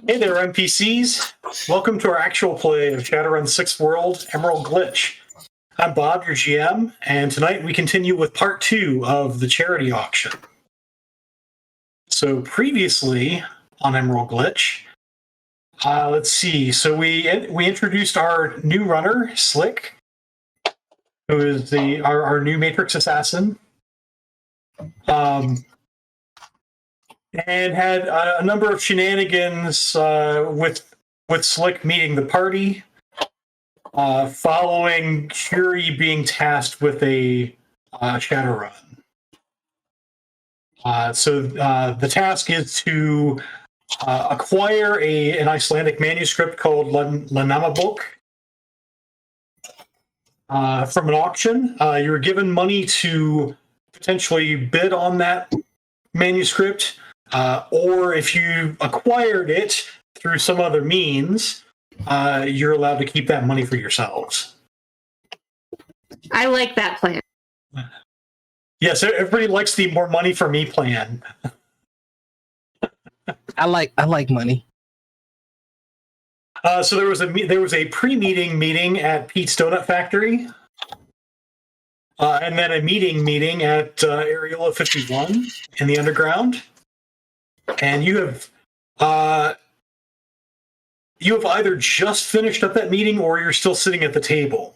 Hey there, NPCs. Welcome to our actual play of Shadowrun 6th World Emerald Glitch. I'm Bob, your GM, and tonight we continue with part 2 of the charity auction. So previously on Emerald Glitch, let's see. So we introduced our new runner, Slick, who is our new Matrix assassin. And had a number of shenanigans with Slick meeting the party, following Curie being tasked with a Shadowrun. So the task is to acquire an Icelandic manuscript called Lanamabok from an auction. You were given money to potentially bid on that manuscript. Or if you acquired it through some other means, you're allowed to keep that money for yourselves. I like that plan. Yes, everybody likes the more money for me plan. I like money. So there was a pre-meeting meeting at Pete's Donut Factory, and then a meeting at Areola 51 in the underground. And you have either just finished up that meeting or you're still sitting at the table.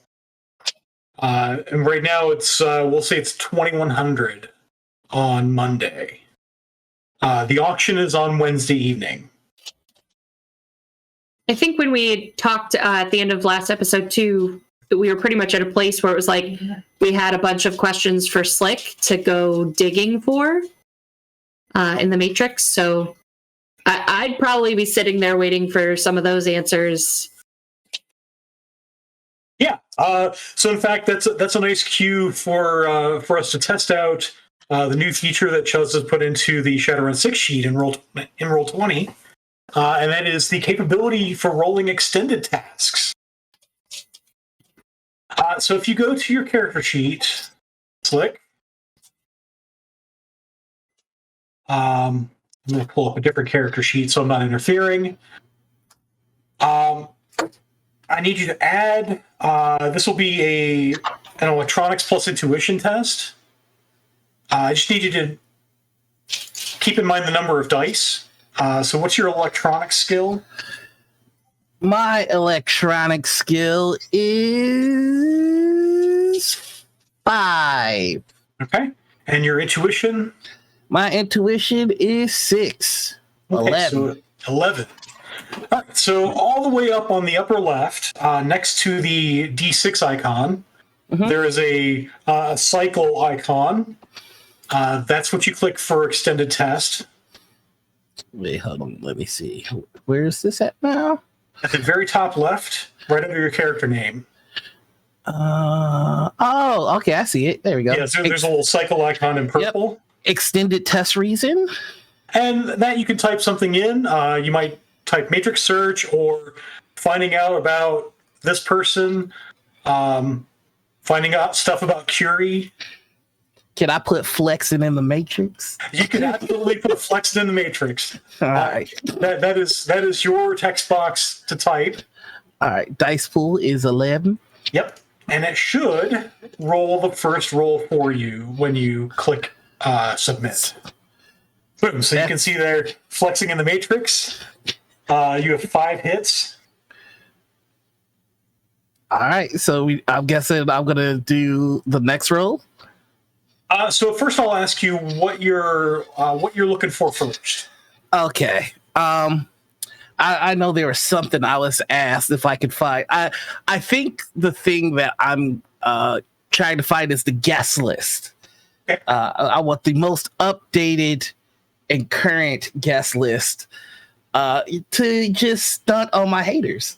And right now it's we'll say it's 2100 on Monday. The auction is on Wednesday evening. I think when we talked at the end of last episode too, we were pretty much at a place where it was like we had a bunch of questions for Slick to go digging for in the Matrix. So I'd probably be sitting there waiting for some of those answers. Yeah. So in fact, that's a nice cue for us to test out the new feature that Chuz has put into the Shadowrun 6 sheet in roll 20, and that is the capability for rolling extended tasks. So if you go to your character sheet, Slick. I'm going to pull up a different character sheet so I'm not interfering. I need you to add, this will be an electronics plus intuition test. I just need you to keep in mind the number of dice. So what's your electronics skill? My electronic skill is 5. Okay. And your intuition? My intuition is 6. Okay, 11. so 11. All right, so all the way up on the upper left, next to the D6 icon, there is a cycle icon. That's what you click for extended test. Wait, hold on. Let me see. Where is this at now? At the very top left, right under your character name. Oh, okay. I see it. There we go. Yeah, so there's a little cycle icon in purple. Yep. Extended test reason. And that you can type something in. You might type matrix search or finding out about this person, finding out stuff about Curie. Can I put flexing in the Matrix? You can absolutely put flexing in the Matrix. All right. That is your text box to type. All right. Dice pool is 11. Yep. And it should roll the first roll for you when you click submit. Boom. So you can see there flexing in the Matrix. You have 5 hits. All right. So I'm guessing I'm going to do the next roll. So first I'll ask you what you're looking for first. Okay. I know there was something I was asked if I could find. I think the thing that I'm trying to find is the guest list. Okay. I want the most updated and current guest list to just stunt on my haters.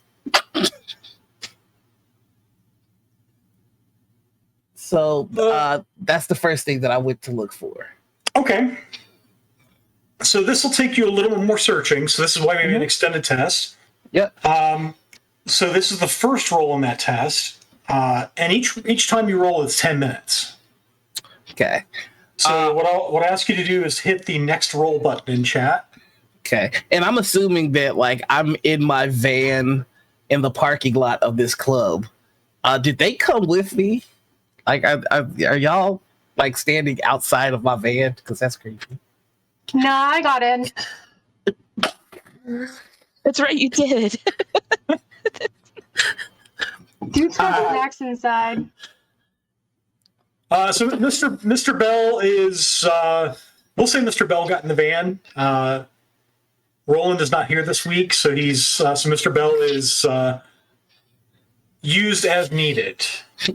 So that's the first thing that I went to look for. Okay. So this will take you a little more searching. So this is why we have an extended test. Yep. So this is the first roll on that test. And each time you roll, it's 10 minutes. Okay. So what I ask you to do is hit the next roll button in chat. Okay. And I'm assuming that like I'm in my van in the parking lot of this club. Did they come with me? Like, are y'all like standing outside of my van? Because that's creepy. Nah, I got in. That's right, you did. Dude's got snacks inside. So Mr. Bell is, we'll say Mr. Bell got in the van. Roland is not here this week, so so Mr. Bell is used as needed.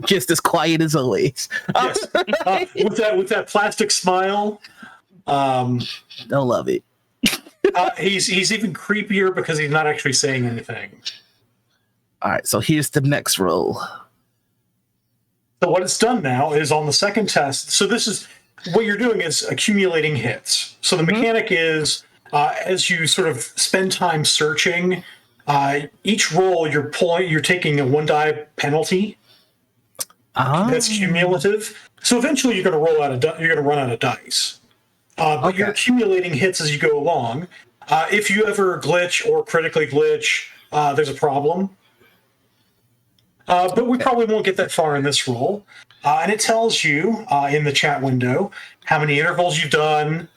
Just as quiet as always. Yes. With that plastic smile. Don't love it. He's even creepier because he's not actually saying anything. All right, so here's the next roll. So what it's done now is on the second test. So this is what you're doing is accumulating hits. So the mechanic is as you sort of spend time searching, each roll you're taking a 1 die penalty. That's cumulative. So eventually you're going to run out of dice. But you're accumulating hits as you go along. If you ever glitch or critically glitch, there's a problem. But we probably won't get that far in this roll. And it tells you in the chat window how many intervals you've done.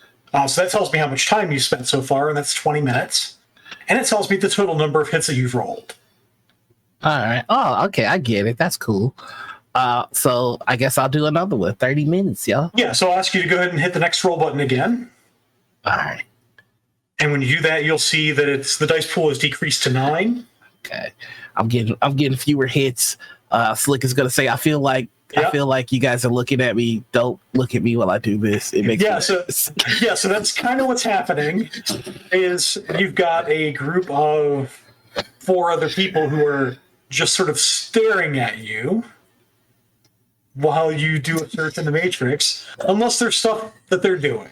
So that tells me how much time you spent so far, and that's 20 minutes. And it tells me the total number of hits that you've rolled. All right. Oh, okay. I get it. That's cool. So I guess I'll do another one. 30 minutes, y'all. Yeah, so I'll ask you to go ahead and hit the next roll button again. All right. And when you do that, you'll see that the dice pool is decreased to 9. Okay. I'm getting fewer hits. Slick is gonna say, I feel like you guys are looking at me. Don't look at me while I do this. It makes me so that's kind of what's happening. Is you've got a group of 4 other people who are just sort of staring at you while you do a search in the Matrix, unless there's stuff that they're doing.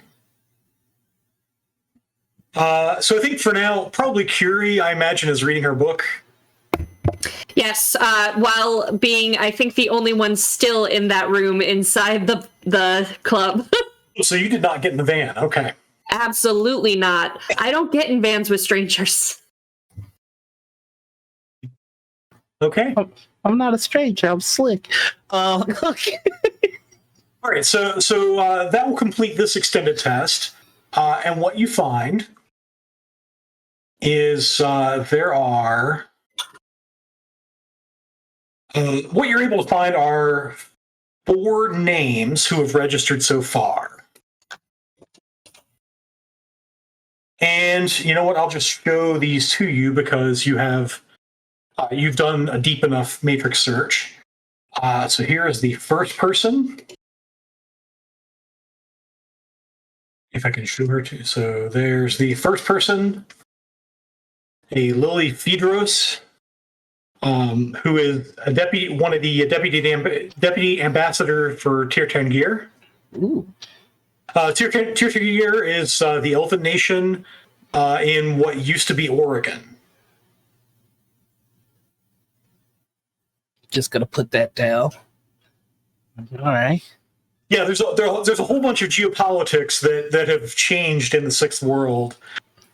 So I think for now, probably Curie, I imagine, is reading her book. Yes, while being, I think, the only one still in that room inside the club. So you did not get in the van. Okay. Absolutely not. I don't get in vans with strangers. Okay. I'm not a stranger. I'm Slick. Okay. All right. So that will complete this extended test. And what you find is there are... what you're able to find are 4 names who have registered so far. And you know what? I'll just show these to you because you've done a deep enough matrix search. So here is the first person. If I can show her too. So there's the first person, a Lily Fedros. Who is one of the deputy ambassador for Tirtangir. Ooh. Tirtangir is the Elven nation in what used to be Oregon. Just gonna put that down. All right. Yeah, there's a whole bunch of geopolitics that have changed in the Sixth World,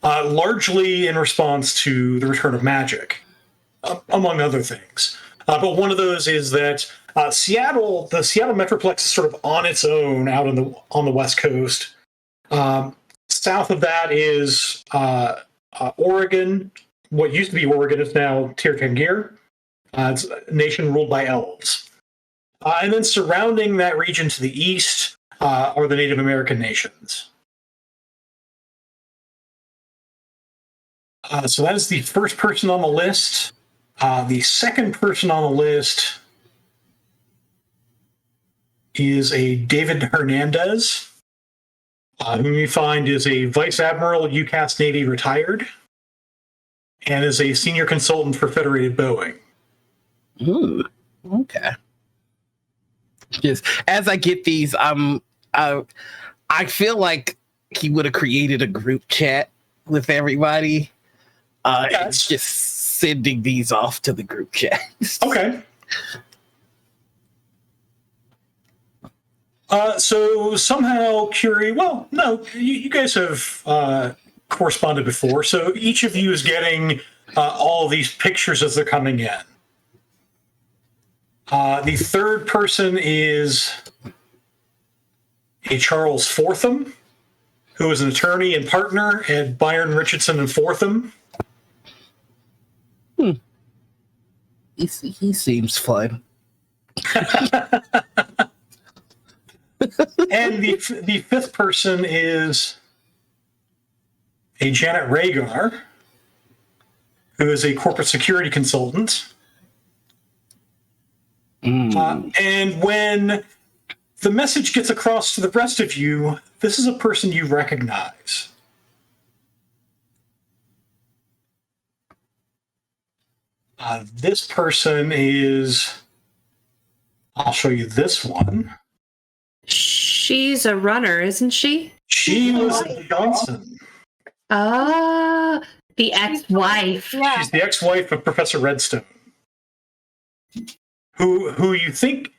largely in response to the return of magic. Among other things. But one of those is that the Seattle Metroplex is sort of on its own out on the West Coast. South of that is Oregon. What used to be Oregon is now Tirtangir. It's a nation ruled by elves. And then surrounding that region to the east are the Native American nations. So that is the first person on the list. The second person on the list is a David Hernandez, whom you find is a Vice Admiral, UCAS Navy retired, and is a senior consultant for Federated Boeing. Ooh, okay. Just as I get these, I feel like he would have created a group chat with everybody. It's just sending these off to the group chat. Okay. So somehow Curie, well, no, you guys have corresponded before. So each of you is getting all of these pictures as they're coming in. The third person is a Charles Fortham, who is an attorney and partner at Byron Richardson and Fortham. He seems fun. And the fifth person is a Janet Rhaegar, who is a corporate security consultant. And when the message gets across to the rest of you, this is a person you recognize. This person is, I'll show you this one. She's a runner, isn't she? She was Johnson. Ah, the ex-wife. Yeah. She's the ex-wife of Professor Redstone, who you think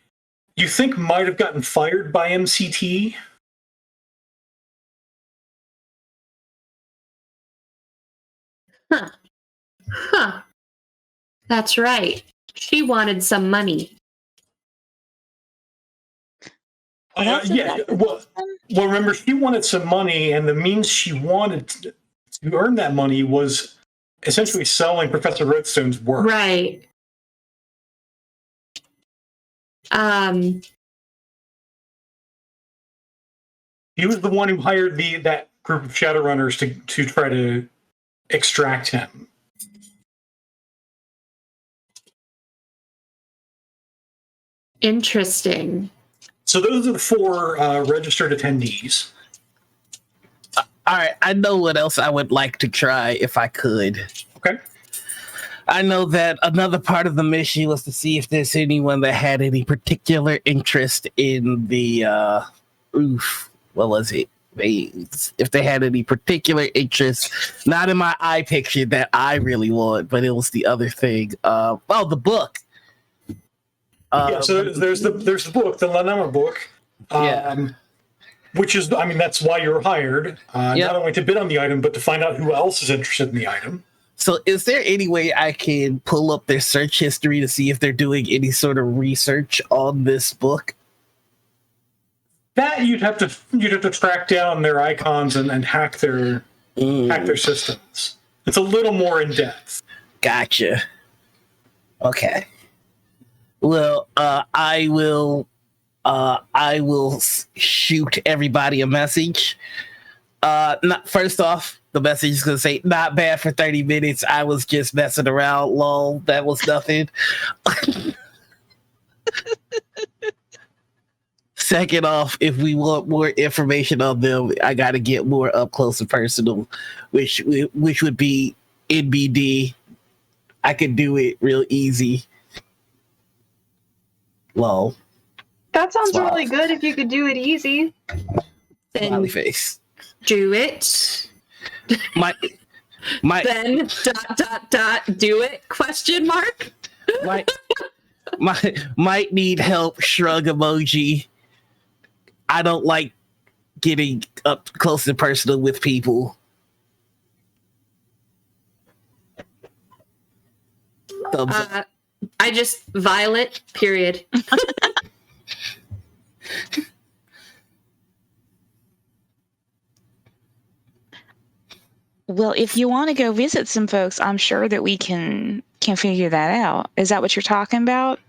might have gotten fired by MCT. Huh. That's right. She wanted some money. Yeah. Well, remember, she wanted some money, and the means she wanted to earn that money was essentially selling Professor Redstone's work. Right. He was the one who hired that group of shadowrunners to try to extract him. Interesting. So those are the four registered attendees. All right, I know what else I would like to try if I could. Okay. I know that another part of the mission was to see if there's anyone that had any particular interest in the what was it? If they had any particular interest, not in my eye picture that I really want, but it was the other thing. The book. So there's the book, the Lanama book. Which is, I mean, that's why you're hired, not only to bid on the item, but to find out who else is interested in the item. So is there any way I can pull up their search history to see if they're doing any sort of research on this book? That you'd have to track down their icons and hack their systems. It's a little more in depth. Gotcha. Okay. Well, I will shoot everybody a message. First off, the message is going to say, not bad for 30 minutes. I was just messing around. Lol. That was nothing. Second off, if we want more information on them, I got to get more up close and personal, which would be NBD. I could do it real easy. Lol. That sounds Wow. really good if you could do it easy. Smiley face. Do it. My Then ... do it? Question mark. might need help. Shrug emoji. I don't like getting up close and personal with people. Thumbs up. I just Violet. Period. Well, if you want to go visit some folks, I'm sure that we can figure that out. Is that what you're talking about?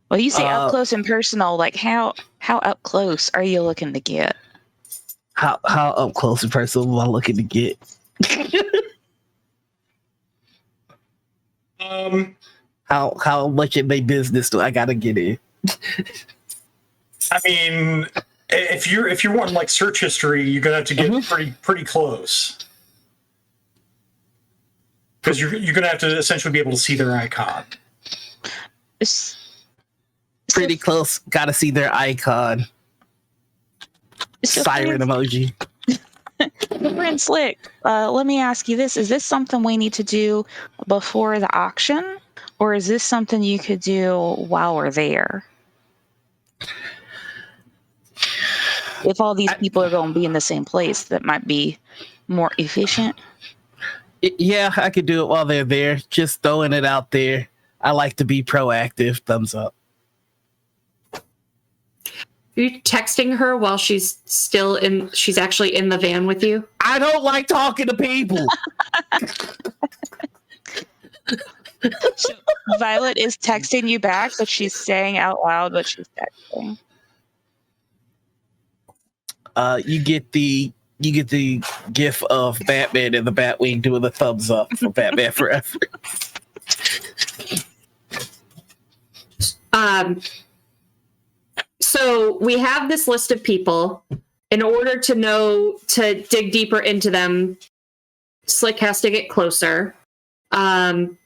Well, you say up close and personal. Like how up close are you looking to get? How up close and personal am I looking to get? How much in their business do I gotta get in? I mean, if you're wanting like search history, you're gonna have to get pretty close, because you're gonna have to essentially be able to see their icon. Pretty close. Gotta see their icon. Siren emoji. Curie and Slick, let me ask you this. Is this something we need to do before the auction? Or is this something you could do while we're there? if all these people are going to be in the same place, that might be more efficient. Yeah, I could do it while they're there. Just throwing it out there. I like to be proactive. Thumbs up. Are you texting her while she's actually in the van with you? I don't like talking to people. So Violet is texting you back, but she's saying out loud what she's texting. You get the gif of Batman and the Batwing doing the thumbs up for Batman Forever. So we have this list of people. In order to dig deeper into them, Slick has to get closer. I'm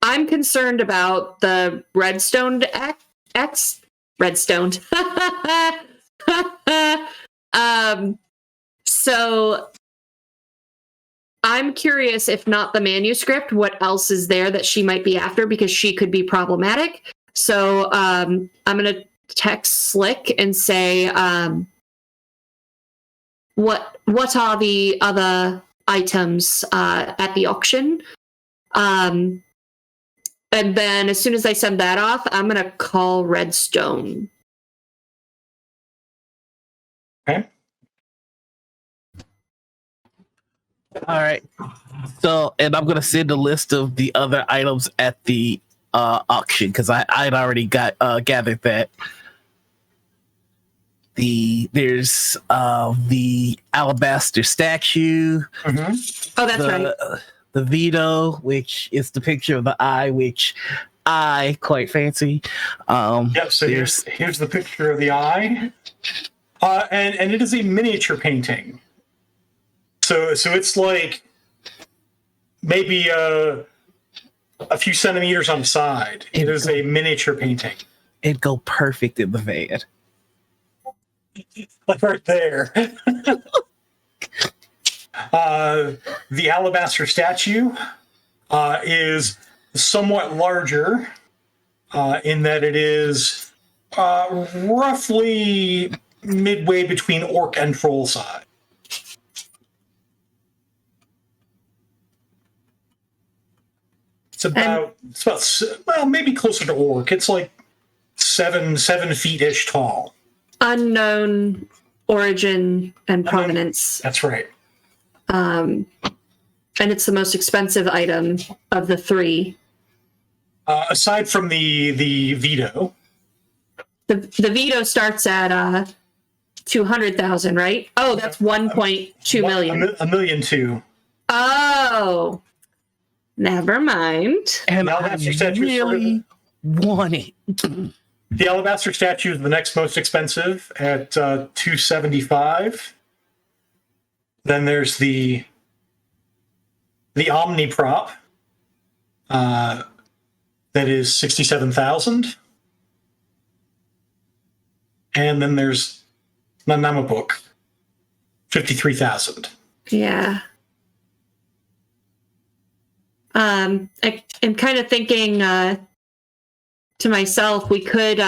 concerned about the Redstoned X. Redstoned. So I'm curious, if not the manuscript, what else is there that she might be after, because she could be problematic. So I'm going to text Slick and say, what are the other items at the auction? And then as soon as I send that off, I'm going to call Redstone. Okay. All right. So, and I'm gonna send a list of the other items at the auction because I'd already gathered that. There's the alabaster statue. Mm-hmm. Oh, that's right. The veto, which is the picture of the eye, which I quite fancy. Yep. So here's the picture of the eye, and it is a miniature painting. So it's like maybe a few centimeters on the side. It is a miniature painting. It'd go perfect in the van. Like right there. The alabaster statue is somewhat larger in that it is roughly midway between orc and troll size. It's about maybe closer to orc. It's like 7 feet-ish tall. Unknown origin and provenance. That's right. And it's the most expensive item of the three. Aside from the veto. The veto starts at 200,000, right? Oh, that's 1.2 million. $1 million too. Oh, never mind. And Now I that's your statue really want it. The alabaster statue is the next most expensive at 275. Then there's the Omni prop that is 67,000. And then there's the Nama book, 53,000. Yeah. I'm kind of thinking to myself, we could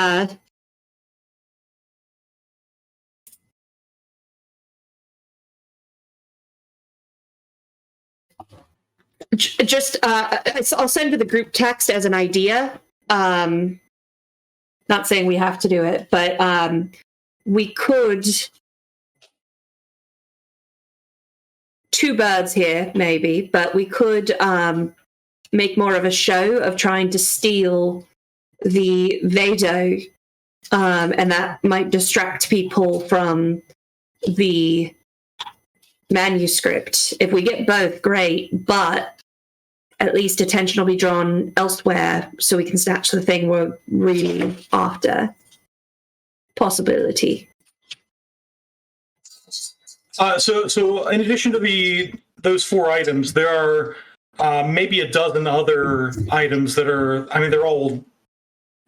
just I'll send to the group text as an idea. Not saying we have to do it, but we could. Two birds here, maybe, but we could make more of a show of trying to steal the Vado, and that might distract people from the manuscript. If we get both, great, but at least attention will be drawn elsewhere so we can snatch the thing we're really after. Possibility. So in addition to those 4 items, there are maybe a dozen other items that are, they're all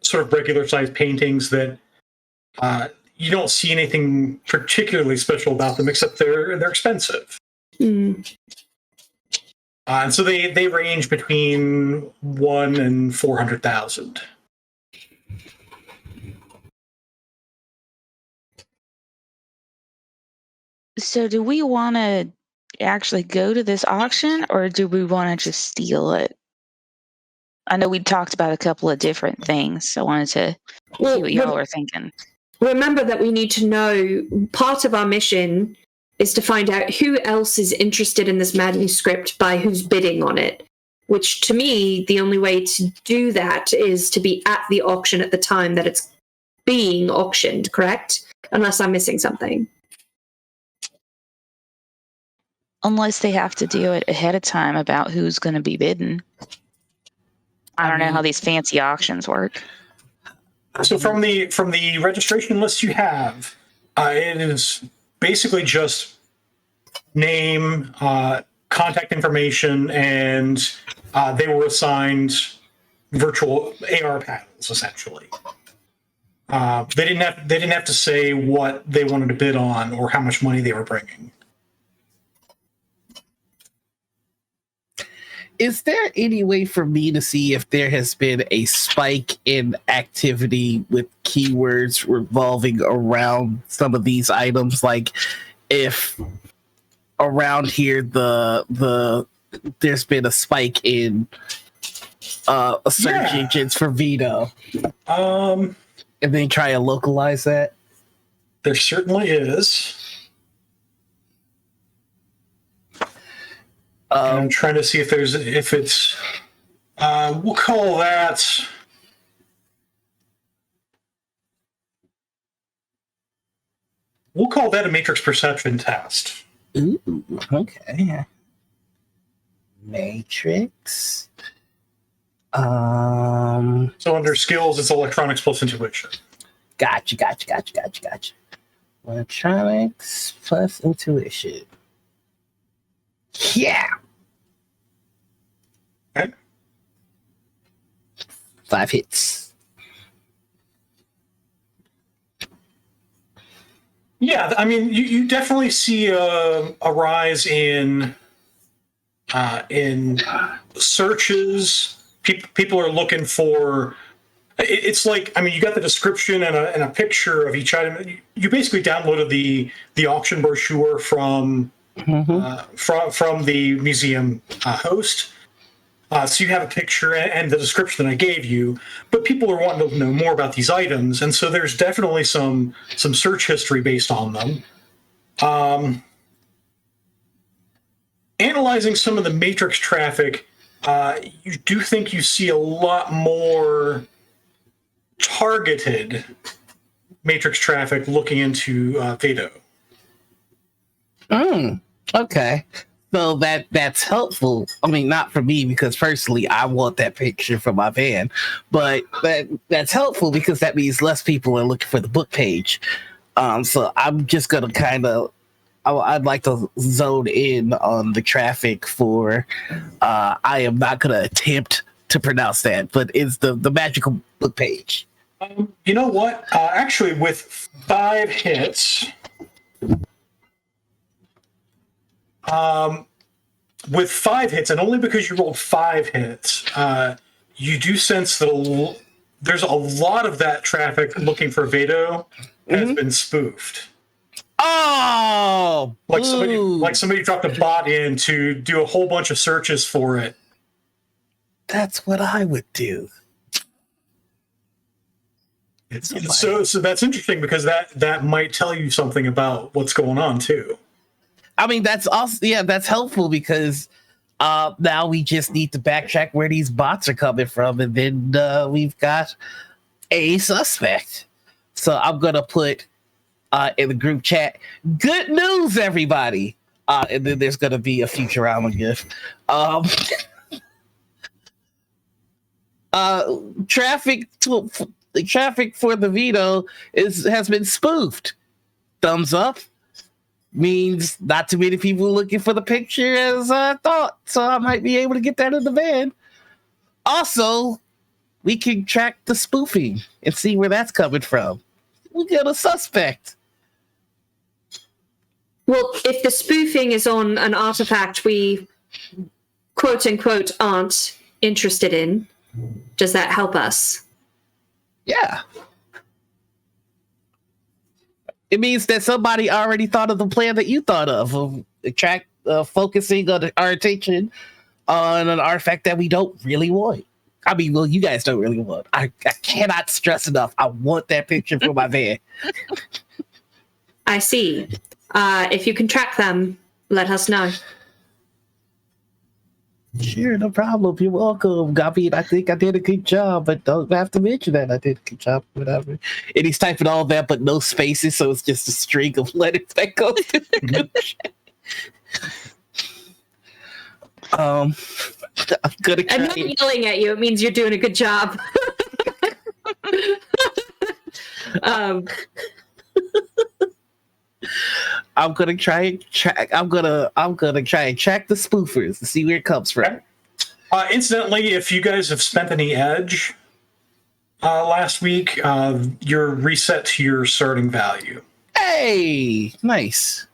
sort of regular sized paintings that you don't see anything particularly special about them, except they're expensive. Mm. And so they range between 1 and 400,000. So do we want to actually go to this auction, or do we want to just steal it? I know we talked about a couple of different things, so I wanted to see what y'all were thinking. Remember that we need to know, part of our mission is to find out who else is interested in this manuscript by who's bidding on it. Which, to me, the only way to do that is to be at the auction at the time that it's being auctioned, correct? Unless I'm missing something. Unless they have to do it ahead of time about who's going to be bidding. I don't know how these fancy auctions work. So from the registration list you have, it is basically just name, contact information, and they were assigned virtual AR panels, essentially. They didn't have to say what they wanted to bid on or how much money they were bringing. Is there any way for me to see if there has been a spike in activity with keywords revolving around some of these items? Like if around here there's been a spike in search engines for veto. And then try to localize that? There certainly is. I'm trying to see if it's we'll call that a matrix perception test. Ooh, okay. Matrix. So under skills, it's electronics plus intuition. Gotcha. Electronics plus intuition. Yeah. Okay. 5 hits. Yeah, I mean, you definitely see a rise in searches. People are looking for. It's like, I mean, you got the description and a picture of each item. You basically downloaded the auction brochure from the museum host. So you have a picture and the description that I gave you, but people are wanting to know more about these items, and so there's definitely some search history based on them. Analyzing some of the matrix traffic, you do think you see a lot more targeted matrix traffic looking into Vedo. Okay. So that's helpful. I mean, not for me, because personally I want that picture for my van, but that's helpful because that means less people are looking for the book page. So I'm just gonna I'd like to zone in on the traffic for I am not gonna attempt to pronounce that, but it's the magical book page. You know what? Actually, with 5 hits, and only because you rolled 5 hits, you do sense that there's a lot of that traffic looking for Vedo has been spoofed. Oh, like somebody dropped a bot in to do a whole bunch of searches for it. That's what I would do. So that's interesting because that might tell you something about what's going on too. I mean, that's also, that's helpful because now we just need to backtrack where these bots are coming from, and then we've got a suspect. So I'm gonna put in the group chat, good news, everybody. And then there's gonna be a Futurama gif. The traffic for the veto has been spoofed. Thumbs up means not too many people looking for the picture as I thought, so I might be able to get that in the van. Also, we can track the spoofing and see where that's coming from. We got a suspect. Well, if the spoofing is on an artifact we quote unquote aren't interested in, does that help us? Yeah. It means that somebody already thought of the plan that you thought of focusing on our attention on an artifact that we don't really want. I mean, well, you guys don't really want. I cannot stress enough. I want that picture for my van. I see. If you can track them, let us know. Sure, no problem. You're welcome. I mean, I think I did a good job, but don't have to mention that I did a good job, whatever. And he's typing all that, but no spaces, so it's just a string of letters that goes to the chat. I'm gonna try. I'm not yelling at you. It means you're doing a good job. I'm gonna try and track. I'm gonna try and track the spoofers to see where it comes from. Incidentally, if you guys have spent any edge last week, you're reset to your starting value. Hey, nice.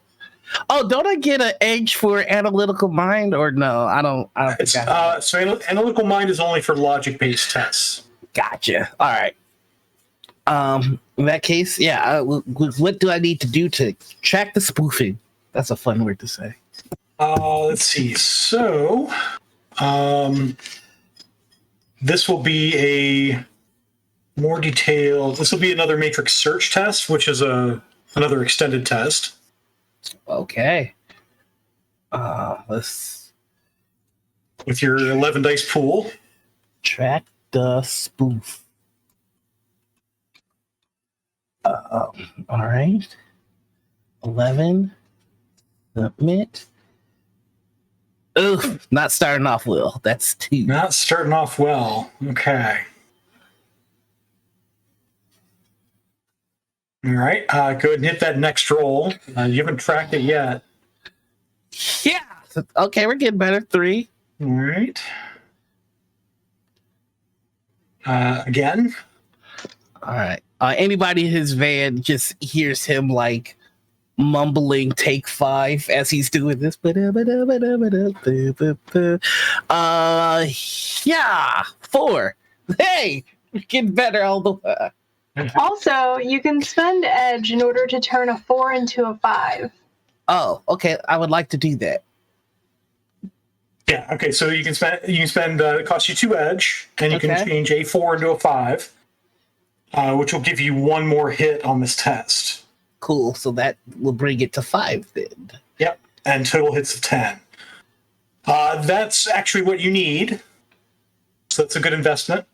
Oh, don't I get an edge for analytical mind, or no? I don't think I have. So analytical mind is only for logic-based tests. Gotcha. All right. In that case, yeah. What do I need to do to track the spoofing? That's a fun word to say. Let's see. So, this will be a more detailed. This will be another matrix search test, which is another extended test. Okay. Let's with your 11 dice pool. Track the spoof. All right. 11. Submit. Oof, not starting off well. That's 2. Not starting off well. Okay. All right. Go ahead and hit that next roll. You haven't tracked it yet. Yeah. Okay, we're getting better. 3. All right. Again. All right. Anybody in his van just hears him like mumbling take 5 as he's doing this. Yeah, 4. Hey, we're getting better all the way. Also, you can spend edge in order to turn a 4 into a 5. Oh, okay. I would like to do that. Yeah. Okay. So you can spend. It costs you 2 edge, and you can change a 4 into a 5, which will give you 1 more hit on this test. Cool. So that will bring it to 5 then. Yep. And total hits of 10. That's actually what you need. So that's a good investment.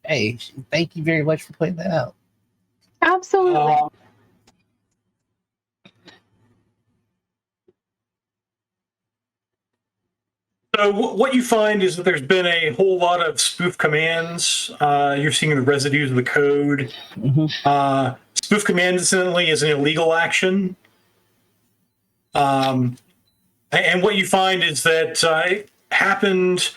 Hey, thank you very much for pointing that out. Absolutely. So what you find is that there's been a whole lot of spoof commands. You're seeing the residues of the code. Mm-hmm. Spoof command, incidentally, is an illegal action. And what you find is that it happened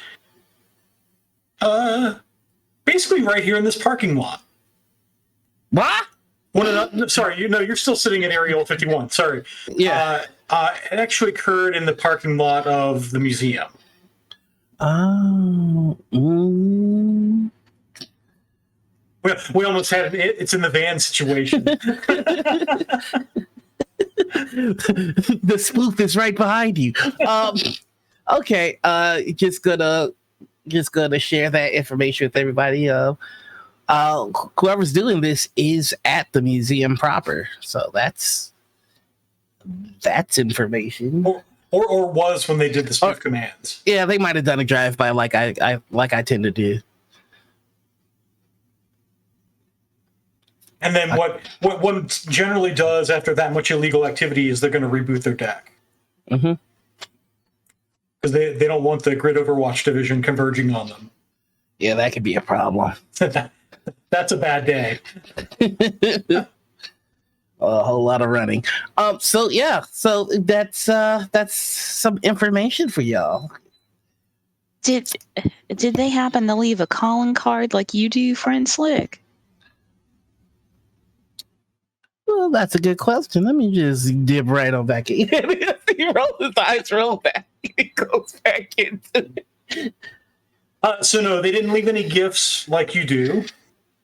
basically right here in this parking lot. What? Sorry, you're still sitting in Area 51. Sorry. Yeah. It actually occurred in the parking lot of the museum. Oh. We almost had it's in the van situation. The spoof is right behind you. Okay. Just gonna share that information with everybody. Whoever's doing this is at the museum proper, so that's information. Or was when they did the spoof commands. Yeah, they might have done a drive-by like I tend to do. And then what one generally does after that much illegal activity is they're going to reboot their deck. Mm-hmm. Because they don't want the Grid Overwatch division converging on them. Yeah, that could be a problem. That's a bad day. A whole lot of running. So that's some information for y'all. Did they happen to leave a calling card like you do, friend Slick? Well, that's a good question. Let me just dip right on back in. He rolls his eyes, roll back. He goes back into it. So no, they didn't leave any gifts like you do.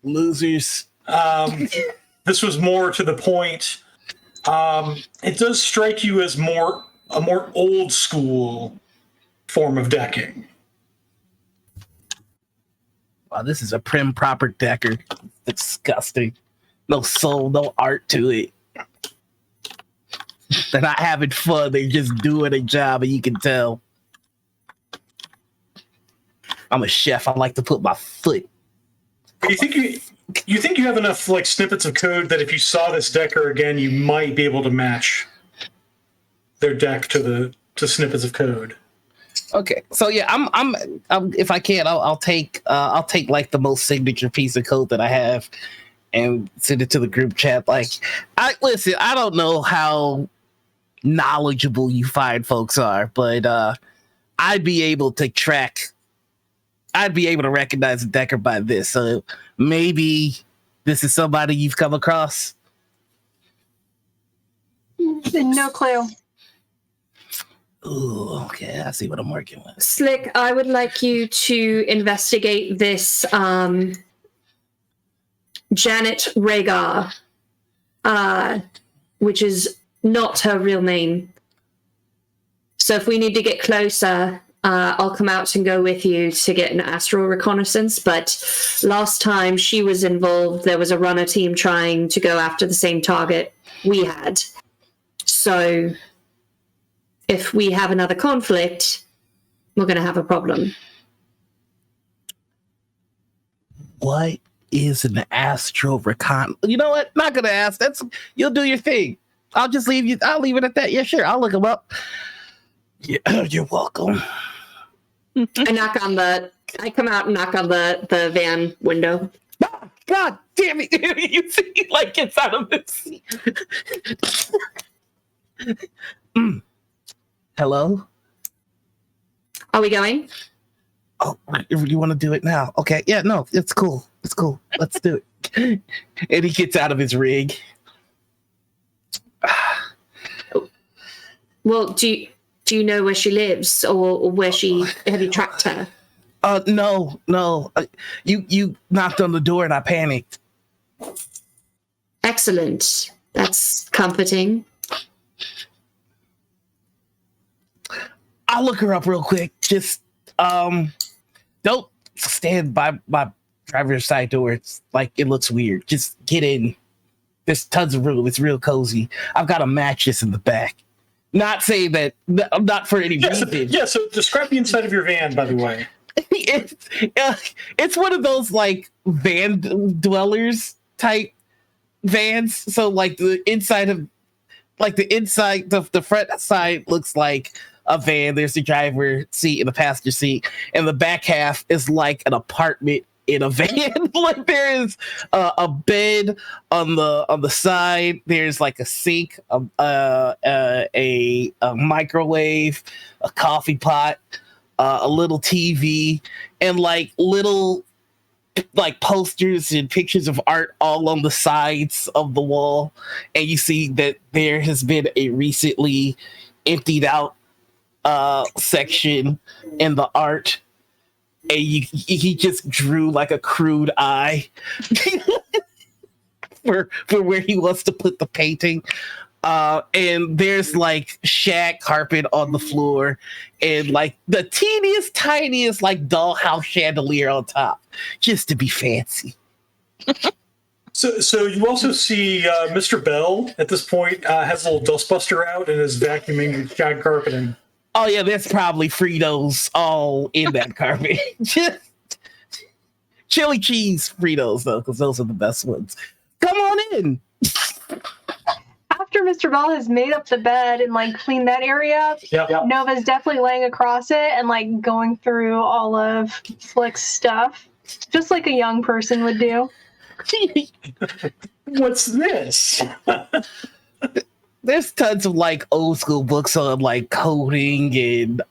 Losers. The this was more to the point. It does strike you as a more old school form of decking. Wow, this is a prim proper decker. Disgusting. No soul, no art to it. They're not having fun. They're just doing a job, and you can tell. I'm a chef. I like to put my foot. You think you have enough like snippets of code that if you saw this decker again, you might be able to match their deck to snippets of code. Okay, so yeah, I'm if I can, I'll take like the most signature piece of code that I have and send it to the group chat. Like, I don't know how knowledgeable you fine folks are, but I'd be able to recognize a decker by this. So maybe this is somebody you've come across. No clue. Ooh, okay, I see what I'm working with. Slick, I would like you to investigate this Janet Rhaegar, which is not her real name. So if we need to get closer, I'll come out and go with you to get an astral reconnaissance. But last time she was involved, there was a runner team trying to go after the same target we had. So if we have another conflict, we're going to have a problem. What is an astral recon? You know what? Not going to ask. You'll do your thing. I'll just leave you. I'll leave it at that. Yeah, sure. I'll look them up. Yeah, you're welcome. I come out and knock on the van window. Oh, God damn it. You see, like, gets out of this seat. Hello? Are we going? Oh, you want to do it now? Okay. Yeah, no, it's cool. It's cool. Let's do it. And he gets out of his rig. Well, do you know where she lives, or where have you tracked her? No. You knocked on the door and I panicked. Excellent. That's comforting. I'll look her up real quick. Just don't stand by my driver's side door. It's like, it looks weird. Just get in. There's tons of room. It's real cozy. I've got a mattress in the back. Not saying that, not for any reason. Yeah, so describe the inside of your van, by the way. It's one of those like van dwellers type vans. So like the front side looks like a van. There's the driver seat and the passenger seat, and the back half is like an apartment in a van. Like there is a bed on the side. There's like a sink, a microwave, a coffee pot, a little TV, and like little like posters and pictures of art all on the sides of the wall. And you see that there has been a recently emptied out section in the art, and he just drew like a crude eye for where he wants to put the painting. And there's like shag carpet on the floor, and like the teeniest, tiniest like dollhouse chandelier on top, just to be fancy. So you also see Mr. Bell at this point has a little dustbuster out and is vacuuming shag carpeting. Oh yeah, there's probably Fritos all in that carpet. Just chili cheese Fritos though, because those are the best ones. Come on in. After Mr. Bell has made up the bed and like cleaned that area up, Yep. Nova's definitely laying across it and like going through all of Flick's stuff, just like a young person would do. What's this? There's tons of like old school books on like coding, and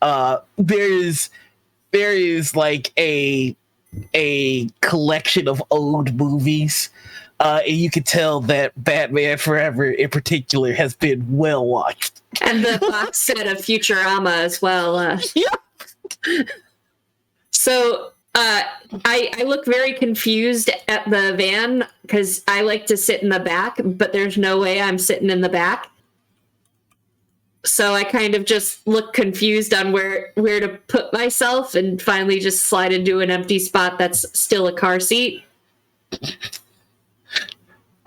there is like a collection of old movies, and you can tell that Batman Forever in particular has been well watched. And the box set of Futurama as well. Yeah. So I look very confused at the van because I like to sit in the back, but there's no way I'm sitting in the back. So I kind of just look confused on where to put myself, and finally just slide into an empty spot that's still a car seat.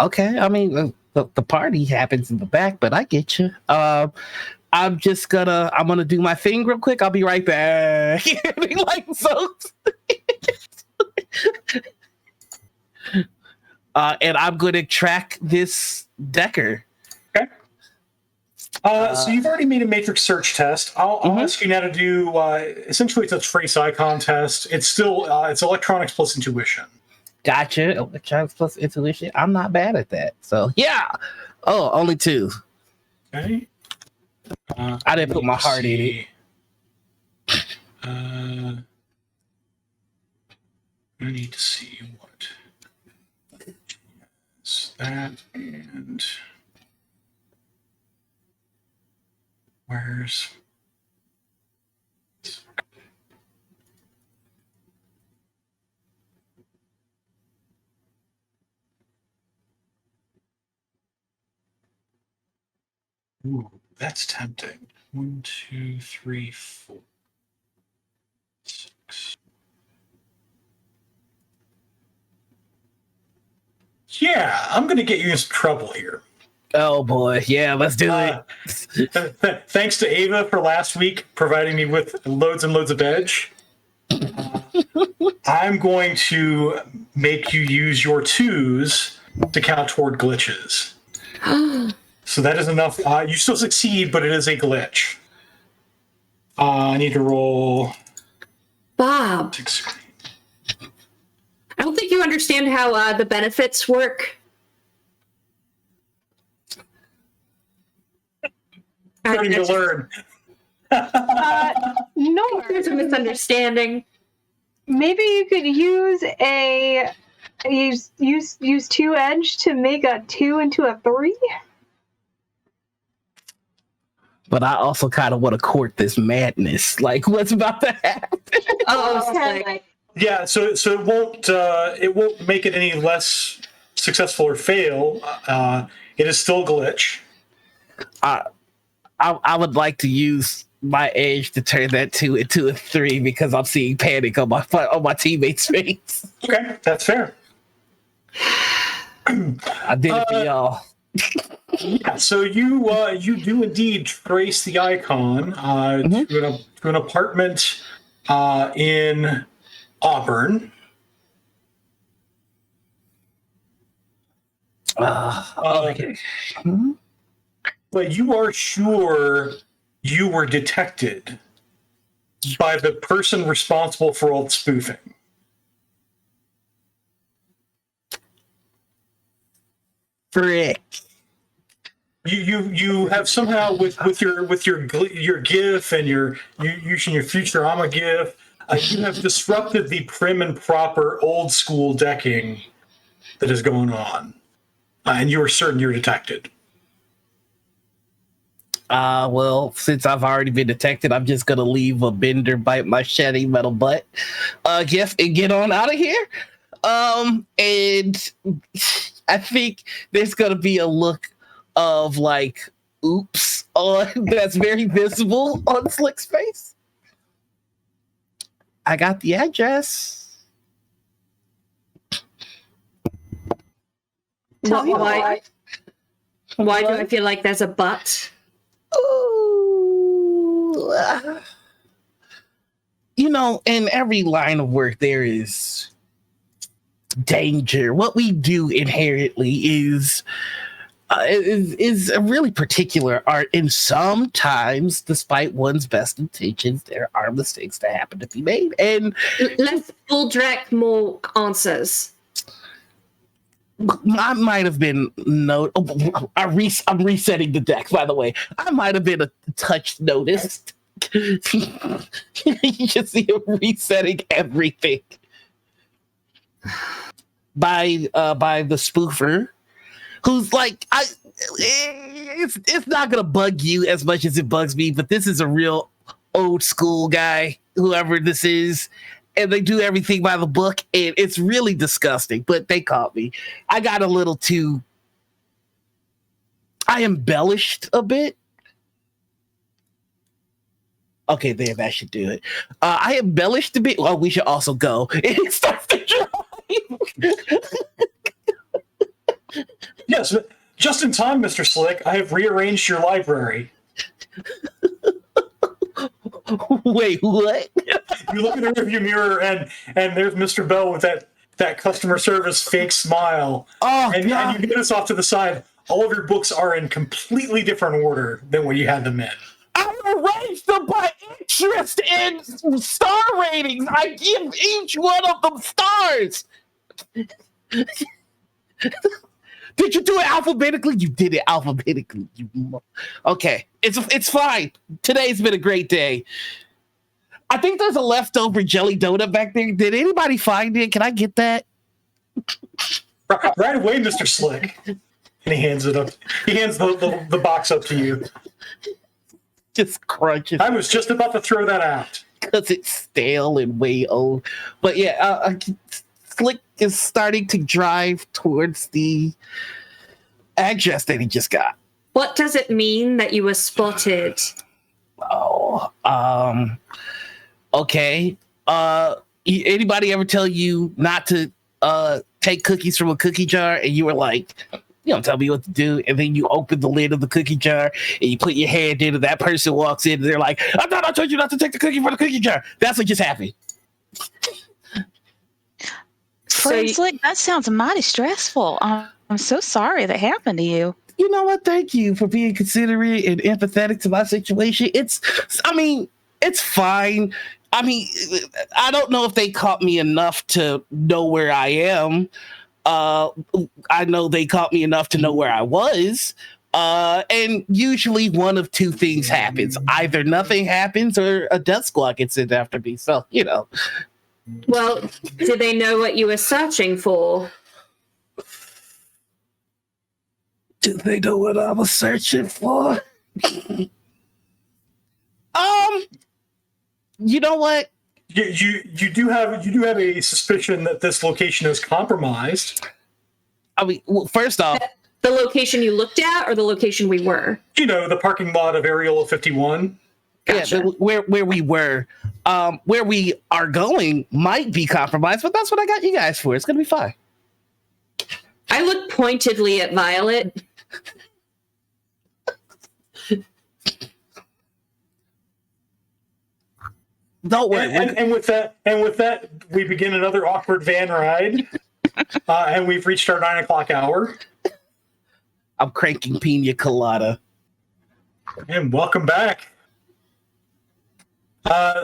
Okay, I mean the party happens in the back, but I get you. I'm gonna do my thing real quick. I'll be right back. Like so. And I'm gonna track this Decker. Okay. So you've already made a matrix search test. I'll ask you now to do. Essentially, it's a trace icon test. It's still it's electronics plus intuition. Gotcha. Electronics plus intuition. I'm not bad at that. So yeah. Oh, only 2. Okay. I didn't put my heart in it. I need to see what is that, and where's ooh, that's tempting. 1, 2, 3, 4, 6. Yeah, I'm going to get you in some trouble here. Oh boy, yeah, let's do it. Thanks to Ava for last week providing me with loads and loads of edge. I'm going to make you use your 2s to count toward glitches. So that is enough. You still succeed, but it is a glitch. I need to roll. Bob, 6. I don't think you understand how the benefits work. Starting to learn. No, There's a misunderstanding. maybe you could use 2 edge to make a 2 into a 3. But I also kind of want to court this madness. Like, what's about to happen? Slick. Yeah, so it won't make it any less successful or fail. It is still a glitch. I would like to use my edge to turn that 2 into a 3 because I'm seeing panic on my teammates' face. Okay, that's fair. I did it for y'all. Yeah, so you do indeed trace the icon to an apartment in Auburn. Okay. But you are sure you were detected by the person responsible for all the spoofing. Frick. You have somehow with your GIF and your using your Futurama GIF, you have disrupted the prim and proper old school decking that is going on, and you are certain you're detected. Well, since I've already been detected, I'm just gonna leave a bender bite my shiny metal butt gift and get on out of here. And I think there's gonna be a look of like, oops, that's very visible on Slick's face. I got the address. Why do I feel like there's a but? Ooh. You know, in every line of work, there is danger. What we do inherently is a really particular art, and sometimes, despite one's best intentions, there are mistakes that happen to be made. And let's full direct more answers. I might have been I'm resetting the deck, by the way. I might have been a touch noticed. You just see him resetting everything by the spoofer, who's like, it's not gonna bug you as much as it bugs me, but this is a real old school guy, whoever this is, and they do everything by the book, and it's really disgusting. But they caught me. I got a little too. I embellished a bit. Okay, there, that should do it. I embellished a bit. Well, we should also go. It starts to drive. Yes, just in time, Mr. Slick. I have rearranged your library. Wait, what? You look in the rearview mirror, and there's Mr. Bell with that customer service fake smile. Oh, and God. you get us off to the side. All of your books are in completely different order than when you had them in. I arranged them by interest and star ratings. I give each one of them stars. Did you do it alphabetically? You did it alphabetically. Okay, it's fine. Today's been a great day. I think there's a leftover jelly donut back there. Did anybody find it? Can I get that? Right away, Mr. Slick. And he hands it up. He hands the box up to you. Just crunch it. I was just about to throw that out. Because it's stale and way old. But yeah, Slick is starting to drive towards the address that he just got. What does it mean that you were spotted? Okay. Anybody ever tell you not to take cookies from a cookie jar and you were like, you don't tell me what to do, and then you open the lid of the cookie jar and you put your hand in and that person walks in and they're like, I thought I told you not to take the cookie from the cookie jar. That's what just happened. Friend Slick, that sounds mighty stressful. I'm so sorry that happened to you. You know what? Thank you for being considerate and empathetic to my situation. It's fine. I mean, I don't know if they caught me enough to know where I am. I know they caught me enough to know where I was. And usually one of two things happens. Either nothing happens or a death squad gets in after me. So, you know. Well, did they know what you were searching for? Do they know what I was searching for? You know what? You do have a suspicion that this location is compromised. I mean, well, first off, The location you looked at, or the location we were? You know, the parking lot of Areola 51. Gotcha. Yeah, where we were, where we are going might be compromised, but that's what I got you guys for. It's gonna be fine. I look pointedly at Violet. Don't worry. And with that, we begin another awkward van ride, and we've reached our 9 o'clock hour. I'm cranking pina colada. And welcome back.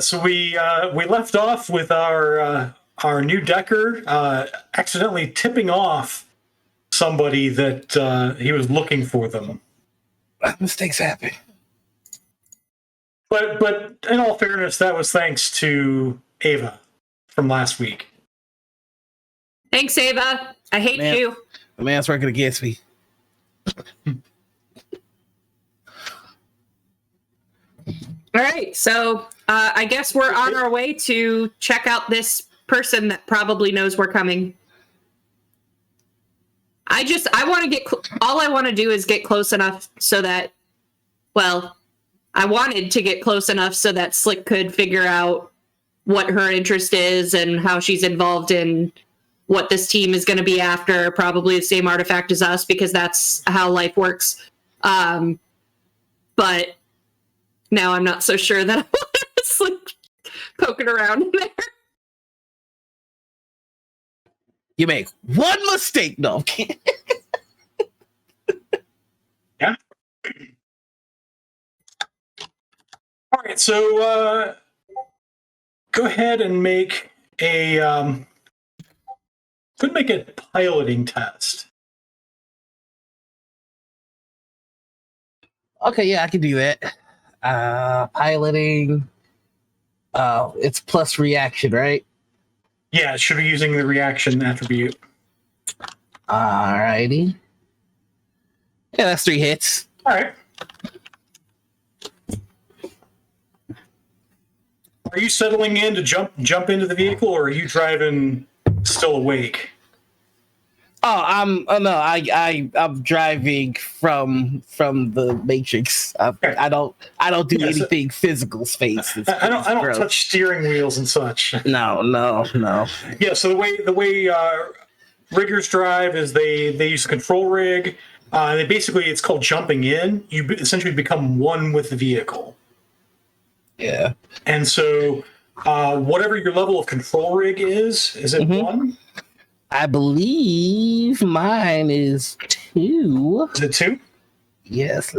So we left off with our new decker accidentally tipping off somebody that he was looking for them. Mistakes happen. But in all fairness, that was thanks to Ava from last week. Thanks, Ava. I hate you. The man's working against me. All right, so I guess we're on our way to check out this person that probably knows we're coming. I want to get, all I want to do is get close enough so that, well, I wanted to get close enough so that Slick could figure out what her interest is and how she's involved in what this team is going to be after, probably the same artifact as us, because that's how life works. But now I'm not so sure that I want Slick poking around in there. You make one mistake, no. Yeah. All right, so go ahead and make a piloting test. Okay, yeah, I can do that. Piloting. It's plus reaction, right? Yeah, it should be using the reaction attribute. Alrighty. Yeah, that's 3 hits. All right. Are you settling in to jump into the vehicle, or are you driving still awake? I'm driving from the Matrix. I don't do anything physical space. I don't touch steering wheels and such. No. Yeah, so the way riggers drive is they use a control rig. It's called jumping in. You essentially become one with the vehicle. Yeah. And so whatever your level of control rig is it one? I believe mine is 2. Is it 2? Yes.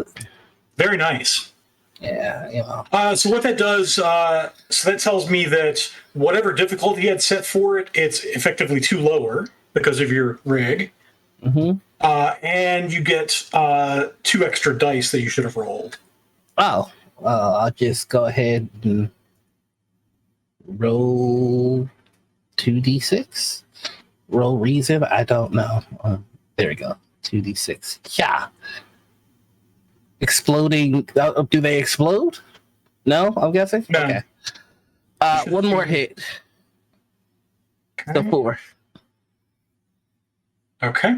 Very nice. Yeah. So what that does, so that tells me that whatever difficulty you had set for it, it's effectively 2 lower because of your rig. Mm-hmm. And you get 2 extra dice that you should have rolled. Oh, I'll just go ahead and roll 2d6. Roll reason? I don't know. There we go. 2d6. Yeah. Exploding. Do they explode? No, I'm guessing? No. Okay. One more hit. Okay. So 4. Okay.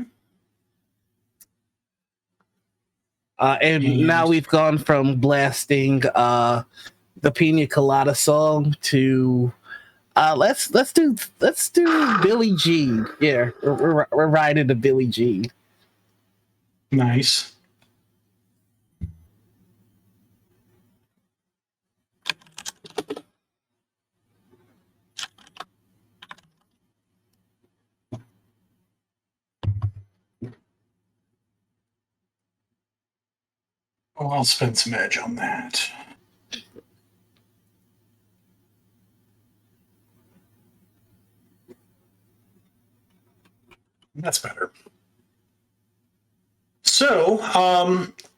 And now we've gone from blasting the Pina Colada song to let's do Billie Jean. Yeah, we're riding to Billie Jean. Nice. Oh, I'll spend some edge on that. That's better. So,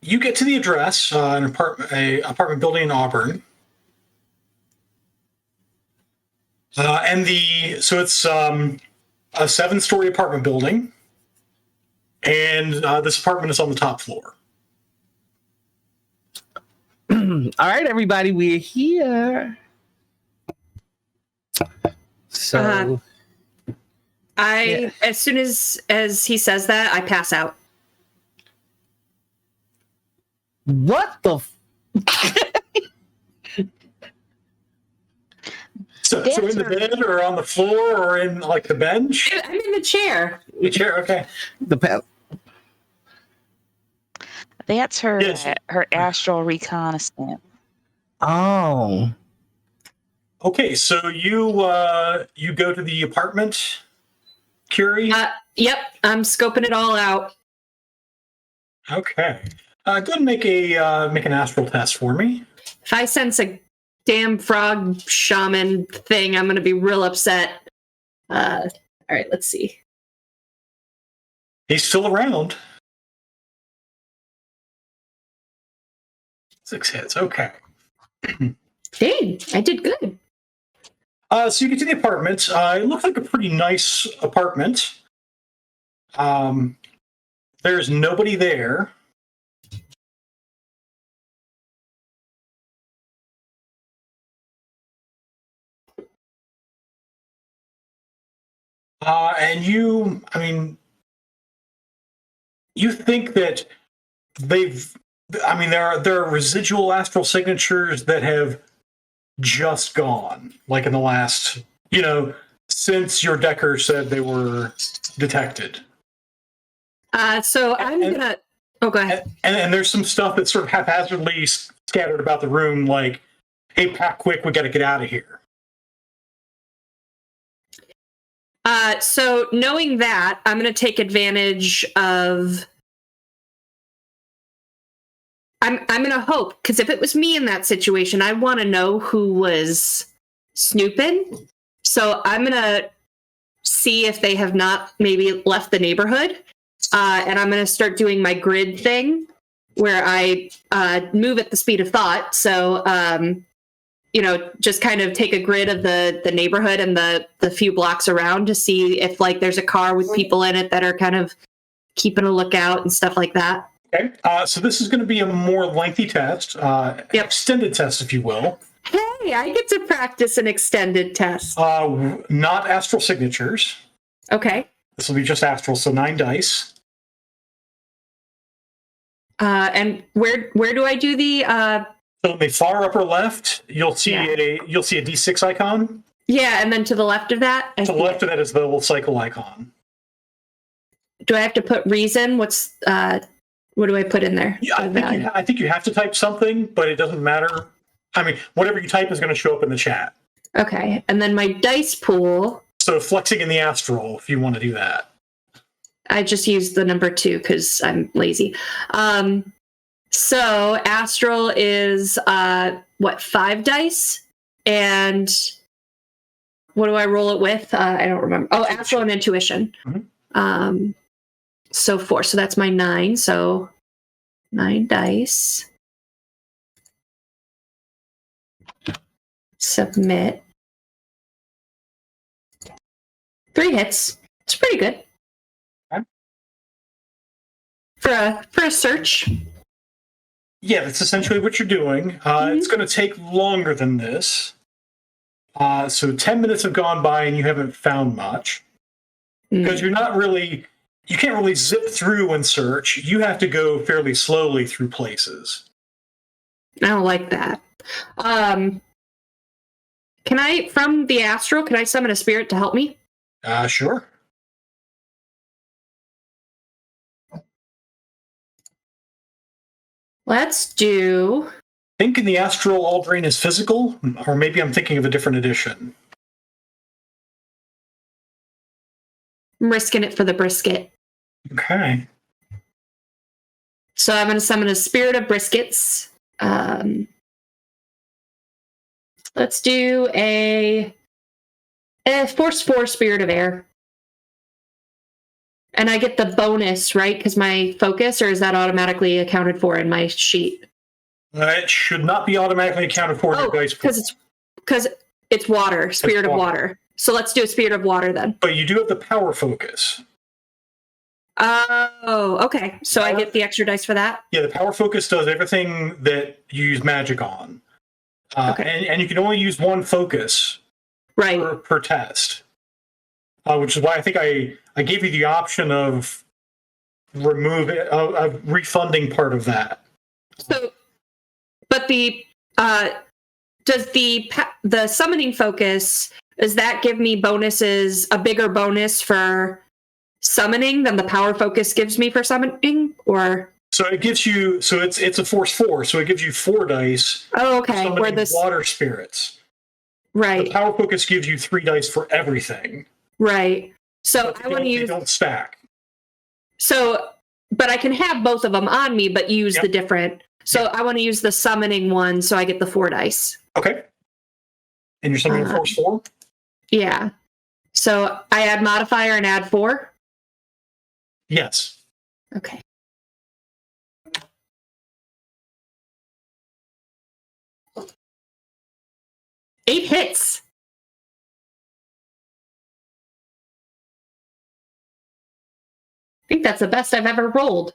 you get to the address, an apartment building in Auburn, it's a 7-story apartment building, and this apartment is on the top floor. All right, everybody, we're here. So, as soon as he says that, I pass out. What the? So in the bed, or on the floor, or in like the bench? I'm in the chair. The chair, okay. That's her Yes. her astral reconnaissance. Oh. Okay, so you go to the apartment, Curie? Yep, I'm scoping it all out. Okay. Go ahead and make an astral test for me. If I sense a damn frog shaman thing, I'm going to be real upset. All right, let's see. He's still around. 6 hits. Okay. Dang, I did good. So you get to the apartment. It looks like a pretty nice apartment. There's nobody there. And you think that there are residual astral signatures that have just gone, like in the last, since your Decker said they were detected. So I'm gonna. Oh, go ahead. And there's some stuff that's sort of haphazardly scattered about the room, like, "Hey, pack quick, we got to get out of here." So knowing that, I'm going to take advantage of. I'm going to hope, because if it was me in that situation, I want to know who was snooping. So I'm going to see if they have not maybe left the neighborhood. And I'm going to start doing my grid thing where I move at the speed of thought. So, just kind of take a grid of the neighborhood and the few blocks around to see if like there's a car with people in it that are kind of keeping a lookout and stuff like that. Okay. So this is going to be a more lengthy test, extended test, if you will. Hey, Yay! I get to practice an extended test. Not astral signatures. Okay. This will be just astral, so 9 dice. And where do I do the? So in the far upper left, you'll see Yeah. a D6 icon. Yeah, and then to the left of that. To the left of that is the little cycle icon. Do I have to put reason? What do I put in there? Yeah, I think you have to type something, but it doesn't matter. I mean, whatever you type is going to show up in the chat. Okay, and then my dice pool. So flexing in the astral, if you want to do that. I just used the number 2 because I'm lazy. So astral is 5 dice, and what do I roll it with? I don't remember. Oh, astral and intuition. Mm-hmm. So 4. So that's my 9. So 9 dice. Submit. 3 hits. It's pretty good. Okay. For a search. Yeah, that's essentially what you're doing. It's going to take longer than this. So 10 minutes have gone by and you haven't found much. Because you can't really zip through and search. You have to go fairly slowly through places. I don't like that. Can I, from the astral, can I summon a spirit to help me? Sure. Let's do... I think in the astral, all drain is physical, or maybe I'm thinking of a different edition. I'm risking it for the brisket. Okay. So I'm going to summon a spirit of briskets. Let's do a force 4 spirit of air. And I get the bonus, right? Because my focus, or is that automatically accounted for in my sheet? It should not be automatically accounted for in your dice pool. Because it's water, spirit of water. So let's do a spirit of water then. But you do have the power focus. Oh, okay. So I get the extra dice for that? Yeah, the power focus does everything that you use magic on. Okay. And you can only use one focus per test. Which is why I think I gave you the option of refunding part of that. So, but does the summoning focus, does that give me bonuses, a bigger bonus for summoning than the power focus gives me for summoning, or? So it gives you, it's a force 4, so it gives you 4 dice. Oh, okay. For summoning water spirits. Right. The power focus gives you 3 dice for everything. Right. So I want to use. They don't stack. So, but I can have both of them on me, but use the different. So I want to use the summoning one, so I get the 4 dice. Okay. And you're summoning force 4? Yeah. So I add modifier and add 4? Yes. Okay. Eight hits. I think that's the best I've ever rolled.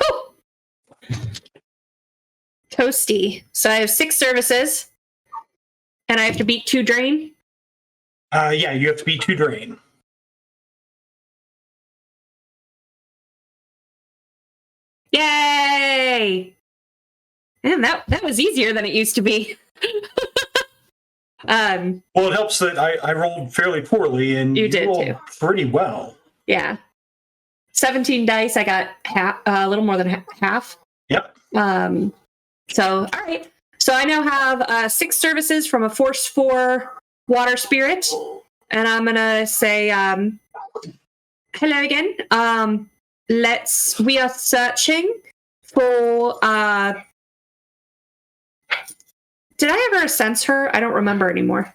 Oh. Toasty. So I have 6 services, and I have to beat 2 drain. Yeah, you have to beat 2 drain. Yay! Man, that was easier than it used to be. Well, it helps that I rolled fairly poorly, and you did rolled too. Pretty well. Yeah. 17 dice, I got a little more than half. Yep. So, all right. So I now have 6 services from a Force 4 water spirit. And I'm going to say, hello again. We are searching for, did I ever sense her? I don't remember anymore.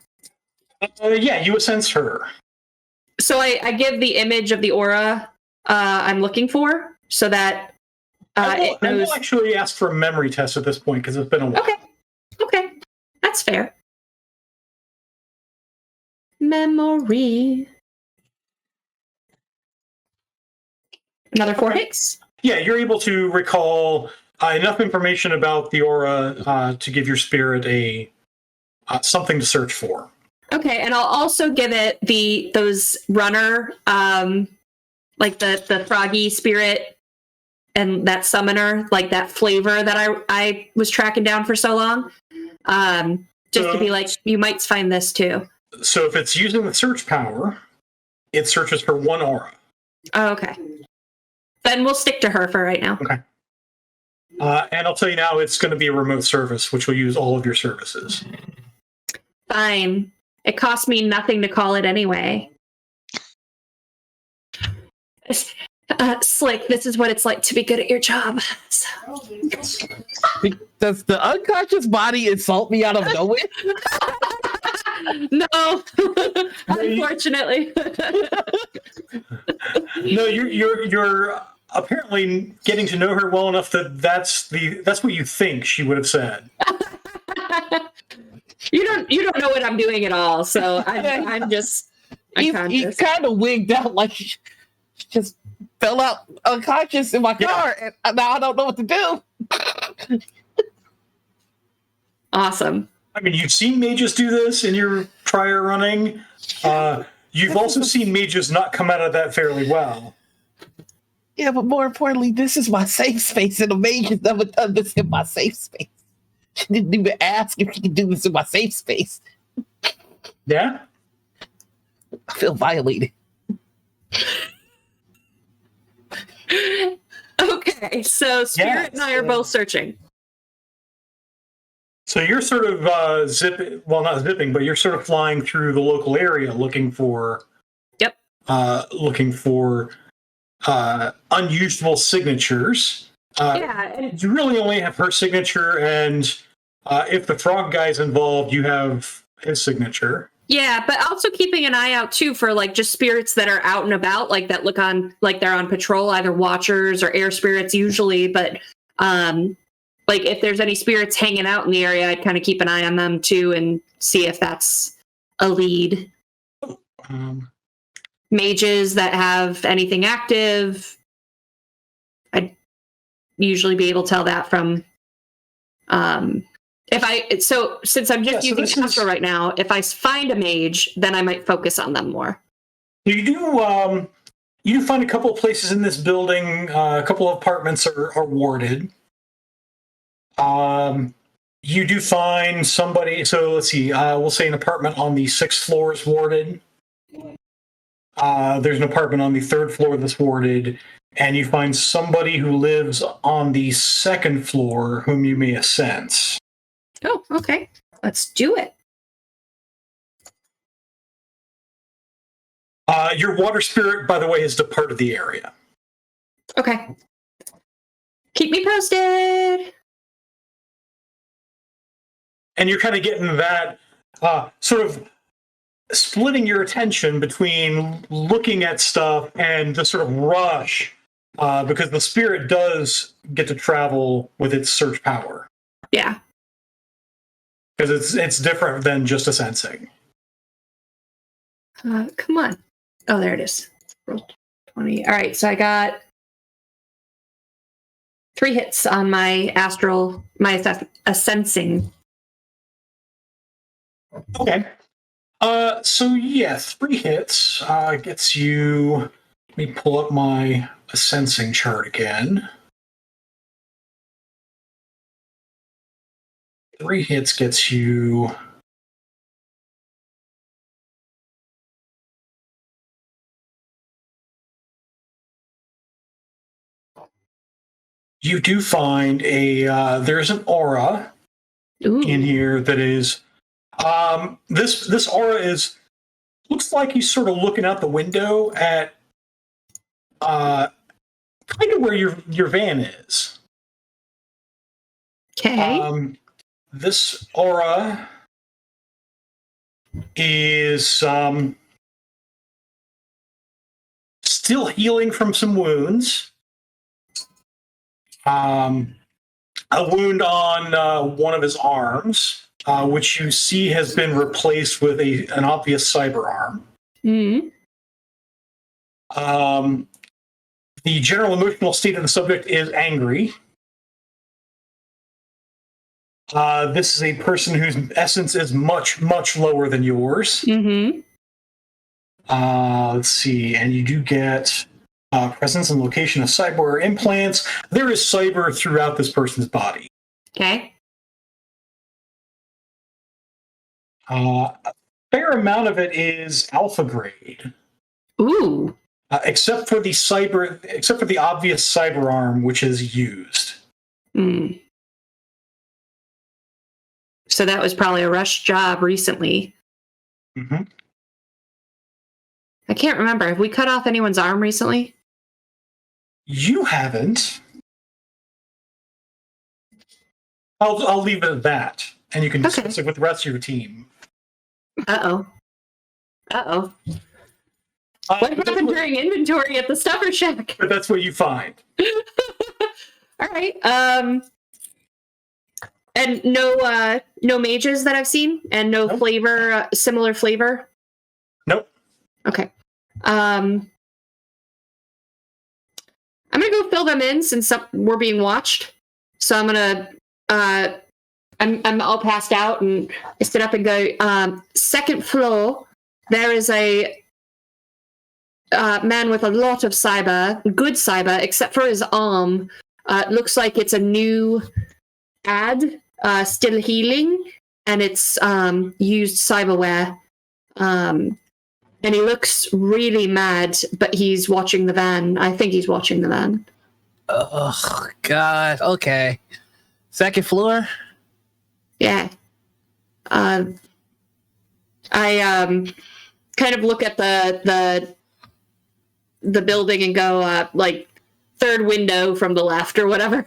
Yeah, you sense her. So I give the image of the aura I'm looking for, so that it knows. I will actually ask for a memory test at this point because it's been a while. Okay, that's fair. Memory. Another 4 hits. Yeah, you're able to recall enough information about the aura to give your spirit a something to search for. Okay, and I'll also give it those runner, like the froggy spirit and that summoner, like that flavor that I was tracking down for so long. Just to be like, you might find this too. So if it's using the search power, it searches for one aura. Oh, okay. Then we'll stick to her for right now. Okay. And I'll tell you now, it's going to be a remote service, which will use all of your services. Fine. It cost me nothing to call it anyway. Slick, this is what it's like to be good at your job. So. Does the unconscious body insult me out of nowhere? No, unfortunately. No, you're apparently getting to know her well enough that that's what you think she would have said. You don't know what I'm doing at all, so I'm just unconscious. You kind of wigged out like she just fell out unconscious in my car, and now I don't know what to do. Awesome. I mean, you've seen mages do this in your prior running. You've also seen mages not come out of that fairly well. Yeah, but more importantly, this is my safe space, and the mage has never done this in my safe space. She didn't even ask if she could do this in my safe space. Yeah? I feel violated. Okay, so Spirit and I are both searching. So you're sort of not zipping, but you're sort of flying through the local area looking for unusual signatures. And You really only have her signature, and if the frog guy's involved, you have his signature. yeah, but also keeping an eye out too for like just spirits that are out and about, like that look on like they're on patrol, either watchers or air spirits usually, but like if there's any spirits hanging out in the area, I'd kind of keep an eye on them too and see if that's a lead. Mages that have anything active, I'd usually be able to tell that from since I'm just using Astro right now, if I find a mage, then I might focus on them more. You do find a couple of places in this building. A couple of apartments are warded. You do find somebody. So let's see. We'll say an apartment on the 6th floor is warded. There's an apartment on the 3rd floor that's warded, and you find somebody who lives on the 2nd floor whom you may sense. Oh, okay. Let's do it. Your water spirit, by the way, has departed the area. Okay. Keep me posted. And you're kind of getting that sort of splitting your attention between looking at stuff and the sort of rush, because the spirit does get to travel with its search power. Yeah. Because it's different than just a sensing. Come on. Oh, there it is. Roll 20. All right, so I got 3 hits on my sensing. Okay. So yeah, 3 hits gets you. Let me pull up my sensing chart again. 3 hits gets you. You do find there's an aura in here that is this aura looks like he's sort of looking out the window at kind of where your van is. Okay. This aura is still healing from some wounds. A wound on one of his arms, which you see has been replaced with an obvious cyber arm. Mm-hmm. The general emotional state of the subject is angry. This is a person whose essence is much, much lower than yours. Mm-hmm. Let's see, and you do get presence and location of cyber or implants. There is cyber throughout this person's body. Okay. A fair amount of it is alpha grade. Ooh. Except for the obvious cyber arm, which is used. Mm. So that was probably a rush job recently. Mm-hmm. I can't remember. Have we cut off anyone's arm recently? You haven't. I'll leave it at that, and you can discuss it with the rest of your team. Uh-oh. What happened during inventory at the Stuffer Shack? But that's what you find. All right. And no mages that I've seen, and no Nope. flavor, similar flavor. Nope. Okay. I'm gonna go fill them in since we're being watched. So I'm gonna I'm all passed out, and I sit up and go. Second floor, there is a man with a lot of cyber, good cyber, except for his arm. Looks like it's a new ad, still healing, and it's used cyberware. And he looks really mad, but he's watching the van. I think he's watching the van. Oh, God. Okay. Second floor? Yeah. I kind of look at the building and go, like, third window from the left or whatever.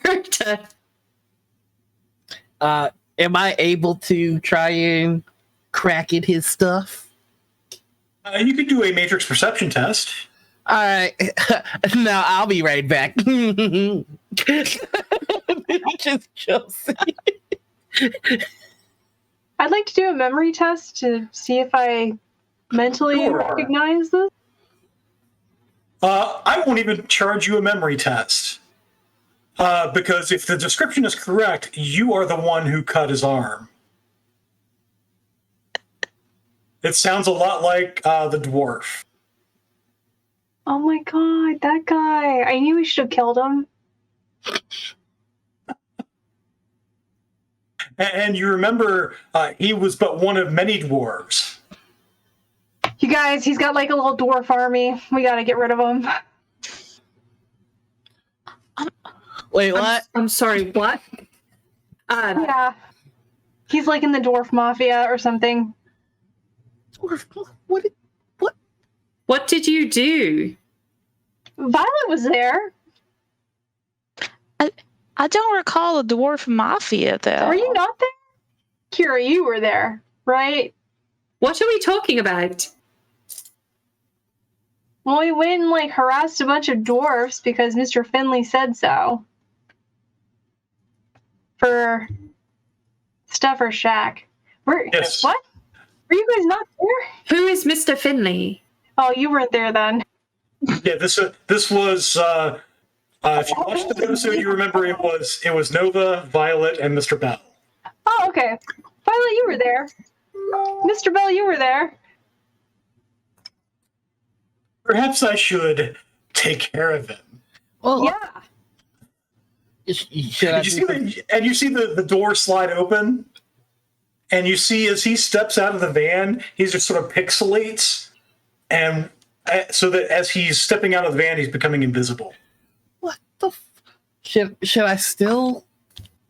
Am I able to try and crack at his stuff? You could do a matrix perception test. All right. No, I'll be right back. Just Chelsea. I'd like to do a memory test to see if I mentally Sure. recognize this. I won't even charge you a memory test. Because if the description is correct, you are the one who cut his arm. It sounds a lot like the dwarf. Oh my god, that guy. I knew we should have killed him. And you remember he was but one of many dwarves. You guys, he's got like a little dwarf army. We gotta get rid of him. Wait, what? I'm sorry, what? Yeah. He's like in the dwarf mafia or something. What? What did you do? Violet was there. I don't recall the dwarf mafia though. Were you not there? Curie, you were there, right? What are we talking about? Well, we went and like harassed a bunch of dwarfs because Mr. Finley said so. For Stuffer Shack. Yes. What? Were you guys not there? Who is Mr. Finley? Oh, you weren't there then. Yeah, this was. If you watched the episode, you remember it was Nova, Violet, and Mr. Bell. Oh, okay. Violet, you were there. Mr. Bell, you were there. Perhaps I should take care of him. Well, Yeah. should I You see the door slide open, and you see as he steps out of the van, he just sort of pixelates, and so that as he's stepping out of the van, he's becoming invisible. What the? Should I still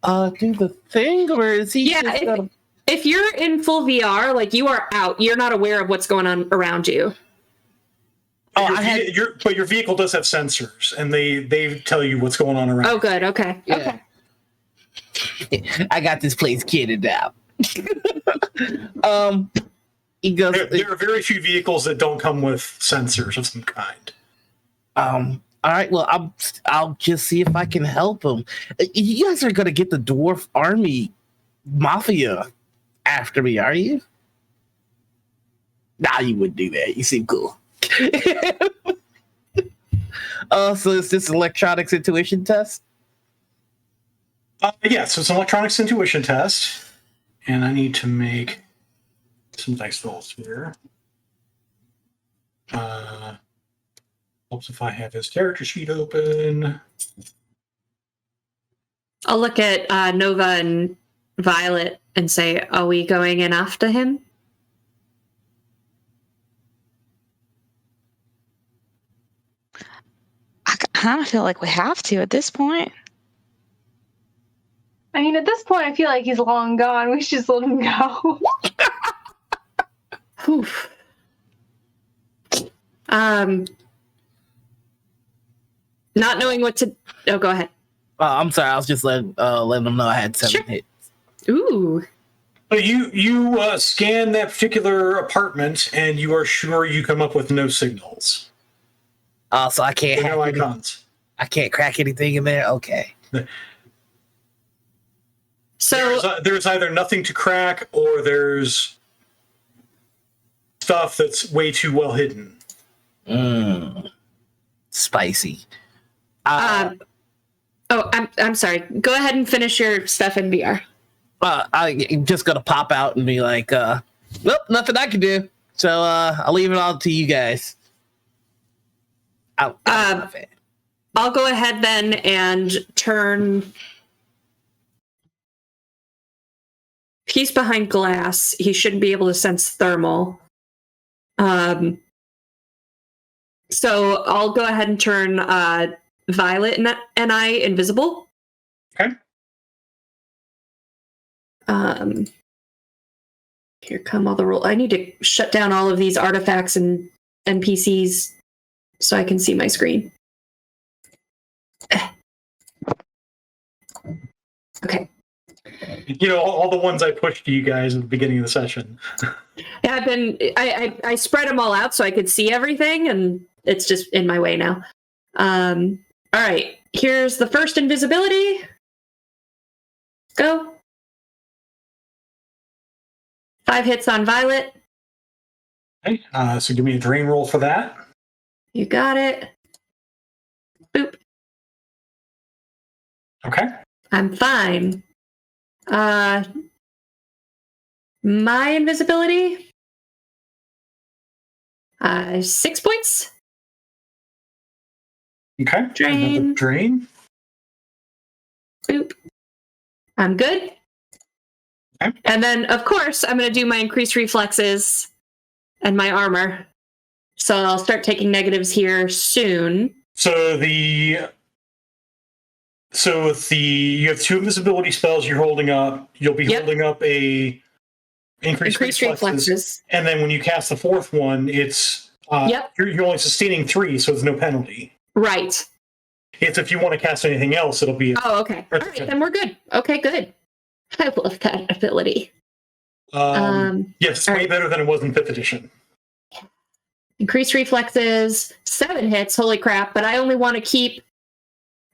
do the thing, or is he? Yeah, just gonna... If you're in full VR, like you are out, you're not aware of what's going on around you. Oh, but your vehicle does have sensors, and they tell you what's going on around. Oh, good. Okay. Yeah. Okay. I got this place kitted out. He goes. There are very few vehicles that don't come with sensors of some kind. All right. Well, I'll just see if I can help him. You guys are gonna get the dwarf army mafia after me, are you? Nah, you wouldn't do that. You seem cool. Oh, so is this electronics intuition test? Yeah, so it's an electronics intuition test. And I need to make some dice rolls here. Helps if I have his character sheet open. I'll look at Nova and Violet and say, are we going in after him? I kind of feel like we have to at this point. I mean, at this point, I feel like he's long gone. We should just let him go. Oof. Not knowing what to... Oh, go ahead. I'm sorry. I was just letting them know I had 7 hits. Ooh. So you scan that particular apartment, and you are sure you come up with no signals. So I can't no icons. I can't crack anything in there? Okay. So there's either nothing to crack, or there's stuff that's way too well hidden. Spicy. I'm sorry. Go ahead and finish your stuff in VR. I'm just gonna pop out and be like, nope, nothing I can do. So I'll leave it all to you guys. I'll go ahead then and turn. He's behind glass. He shouldn't be able to sense thermal. So I'll go ahead and turn Violet and I invisible. Okay. Here come all the rules. I need to shut down all of these artifacts and NPCs so I can see my screen. Okay. You know, all the ones I pushed to you guys at the beginning of the session. Yeah, I spread them all out so I could see everything, and it's just in my way now. All right, here's the first invisibility. Go. 5 hits on Violet. Okay, so give me a drain roll for that. You got it. Boop. Okay. I'm fine. My invisibility. 6 points. Okay. Drain. Another drain. Boop. I'm good. Okay. And then, of course, I'm going to do my increased reflexes and my armor. So I'll start taking negatives here soon. So you have 2 invisibility spells you're holding up. You'll be holding up a increased reflexes. And then when you cast the 4th one, it's you're only sustaining 3, so there's no penalty. Right. It's if you want to cast anything else, it'll be. Oh, okay. All right, then we're good. Okay, good. I love that ability. Yes, it's way better than it was in 5th edition. Increased reflexes, 7 hits. Holy crap! But I only want to keep.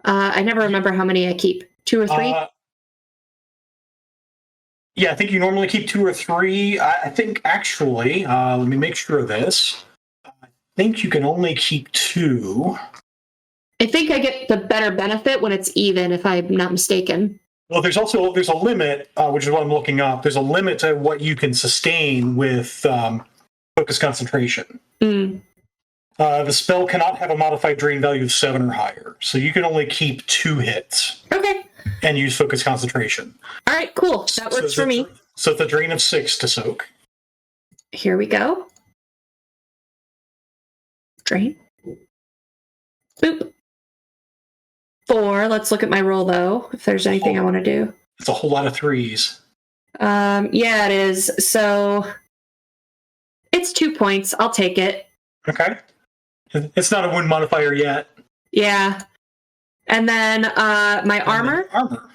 I never remember how many I keep. 2 or 3. Yeah, I think you normally keep 2 or 3. I think actually, let me make sure of this. I think you can only keep 2. I think I get the better benefit when it's even, if I'm not mistaken. Well, there's a limit, which is what I'm looking up. There's a limit to what you can sustain with focus concentration. Mm. The spell cannot have a modified drain value of 7 or higher, so you can only keep 2 hits. Okay. And use focus concentration. All right, cool. That works for me. So it's a drain of 6 to soak. Here we go. Drain. Boop. 4. Let's look at my roll, though, if there's anything I want to do. It's a whole lot of 3s. Yeah, it is. So it's 2 points. I'll take it. Okay. It's not a wound modifier yet. Yeah. And then my armor. Armor.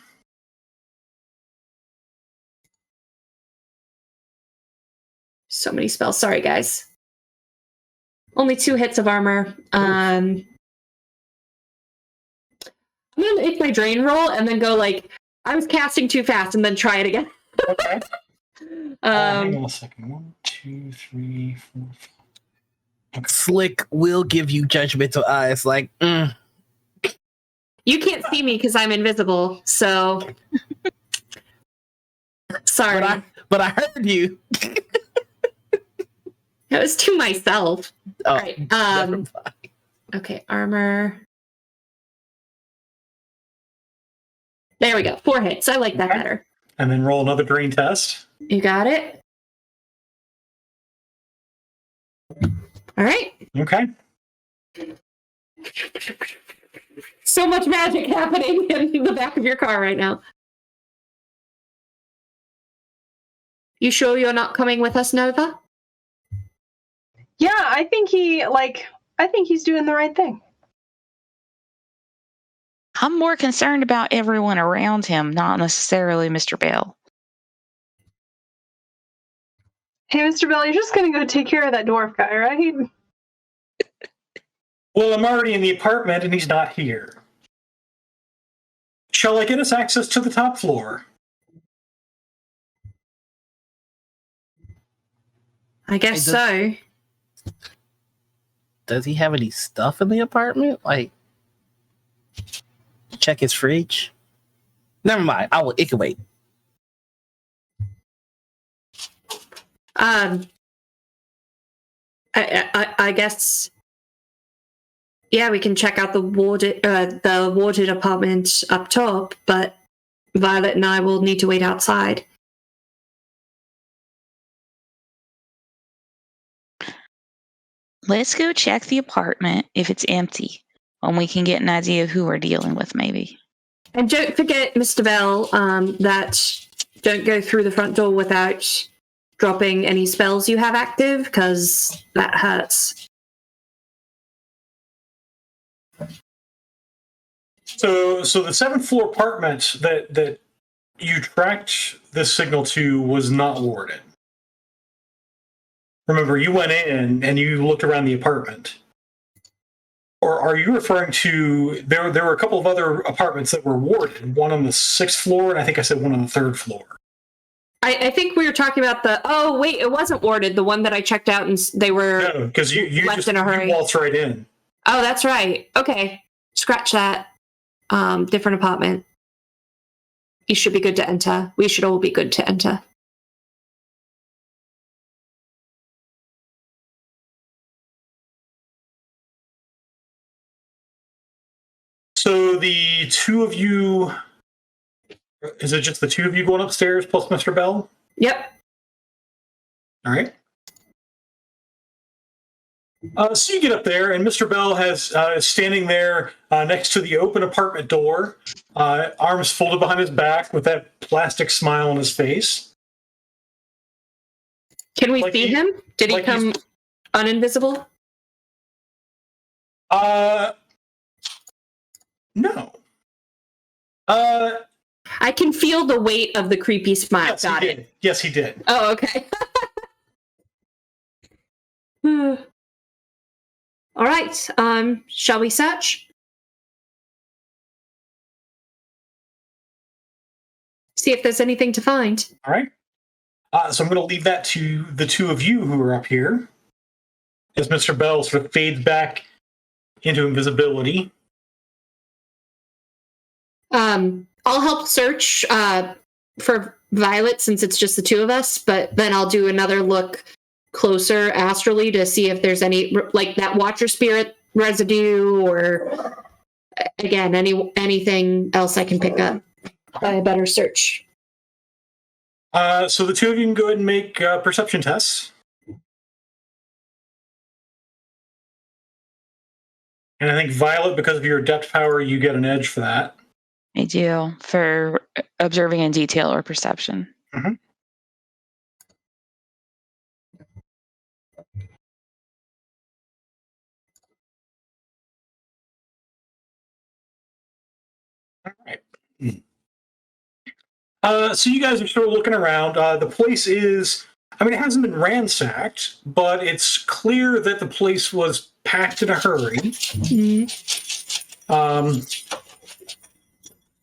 So many spells. Sorry, guys. Only 2 hits of armor. I'm going to make my drain roll and then go like, I was casting too fast and then try it again. Okay. Hang on a second. 1, 2, 3, 4, 5. Slick will give you judgmental eyes, like, You can't see me because I'm invisible, so sorry. But I heard you. That was to myself. Oh, All right. never mind. Okay, armor. There we go. 4 hits. I like that Okay. better. And then roll another drain test. You got it. All right. Okay. So much magic happening in the back of your car right now. You sure you're not coming with us, Nova? Yeah, I think he's doing the right thing. I'm more concerned about everyone around him, not necessarily Mr. Bell. Hey, Mr. Bell, you're just gonna go take care of that dwarf guy, right? Well, I'm already in the apartment and he's not here. Shall I get us access to the top floor? I guess so. Does he have any stuff in the apartment? Like, check his fridge? Never mind. It can wait. I guess. Yeah, we can check out the warded apartment up top, but Violet and I will need to wait outside. Let's go check the apartment if it's empty, and we can get an idea of who we're dealing with, maybe. And don't forget, Mr. Bell, that don't go through the front door without dropping any spells you have active, because that hurts. So the 7th floor apartment that you tracked this signal to was not warded. Remember, you went in and you looked around the apartment. Or are you referring to there were a couple of other apartments that were warded, one on the 6th floor, and I think I said one on the 3rd floor. I think we were talking about it wasn't warded, the one that I checked out and they were No, because you left just in a hurry. you waltzed right in. Oh, that's right. Okay. Scratch that. Different apartment. You should be good to enter. We should all be good to enter. So the two of you, is it just the two of you going upstairs plus Mr. Bell? Yep. All right. So you get up there, and Mr. Bell is standing there next to the open apartment door, arms folded behind his back with that plastic smile on his face. Can we Like see him? Did he like come uninvisible? No. I can feel the weight of the creepy smile. Yes, Got he it. did. Yes, he did. Oh, okay. All right. Shall we search? See if there's anything to find. All right. So I'm going to leave that to the two of you who are up here, as Mr. Bell sort of fades back into invisibility. I'll help search for Violet since it's just the two of us, but then I'll do another look closer astrally to see if there's any like that Watcher Spirit residue or again anything else I can pick up by a better search. So the two of you can go ahead and make perception tests. And I think Violet, because of your adept power, you get an edge for that. I do, for observing in detail or perception. Mm-hmm. All right. So you guys are sort of looking around. The place is, it hasn't been ransacked, but it's clear that the place was packed in a hurry.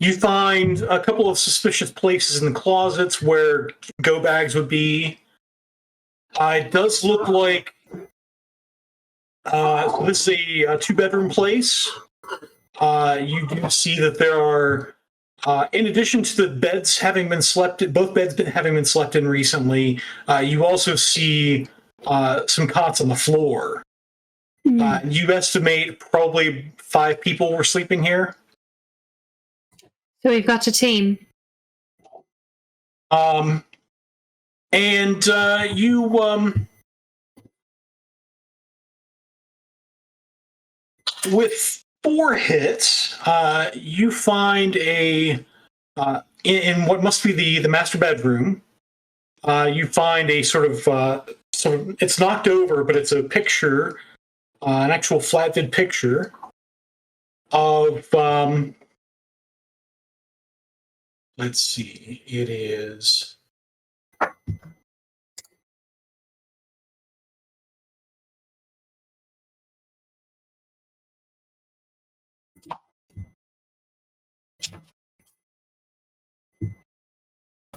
You find a couple of suspicious places in the closets where go bags would be. It does look like so this is a two-bedroom place. You do see that there are, in addition to the beds having been slept in, both beds having been slept in recently, you also see some cots on the floor. You estimate probably 5 people were sleeping here. So we've got a team. And you, with 4 hits, you find a in what must be the master bedroom. You find a sort of it's knocked over, but it's a picture, an actual flatbed picture of. Let's see. It is.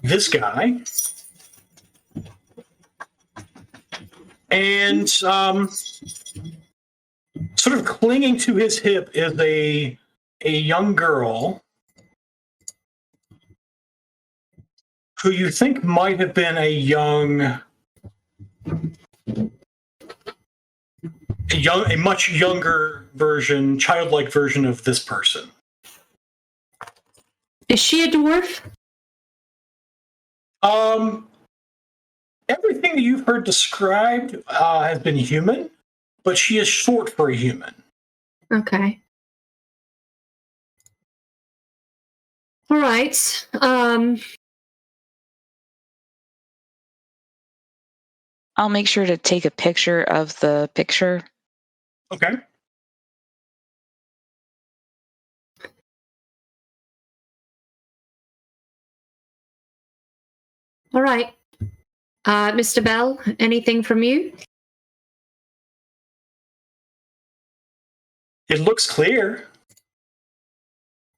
This guy. And sort of clinging to his hip is a young girl who you think might have been a much younger version, childlike version of this person. Is she a dwarf? Everything that you've heard described has been human, but she is short for a human. Okay. All right. I'll make sure to take a picture of the picture. Okay. All right. Mr. Bell, anything from you? It looks clear.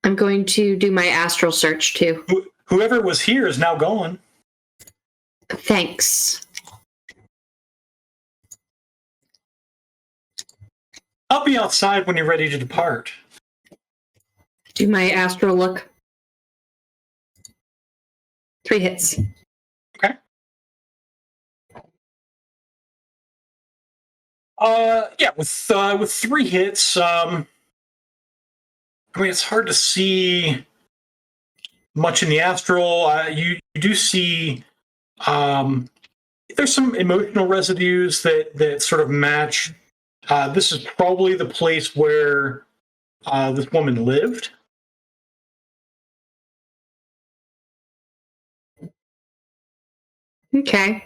I'm going to do my astral search too. Whoever was here is now gone. Thanks. I'll be outside when you're ready to depart. Do my astral look. 3 hits. Okay. Yeah, with 3 hits, I mean, it's hard to see much in the astral. You do see there's some emotional residues that sort of match. This is probably the place where this woman lived. Okay.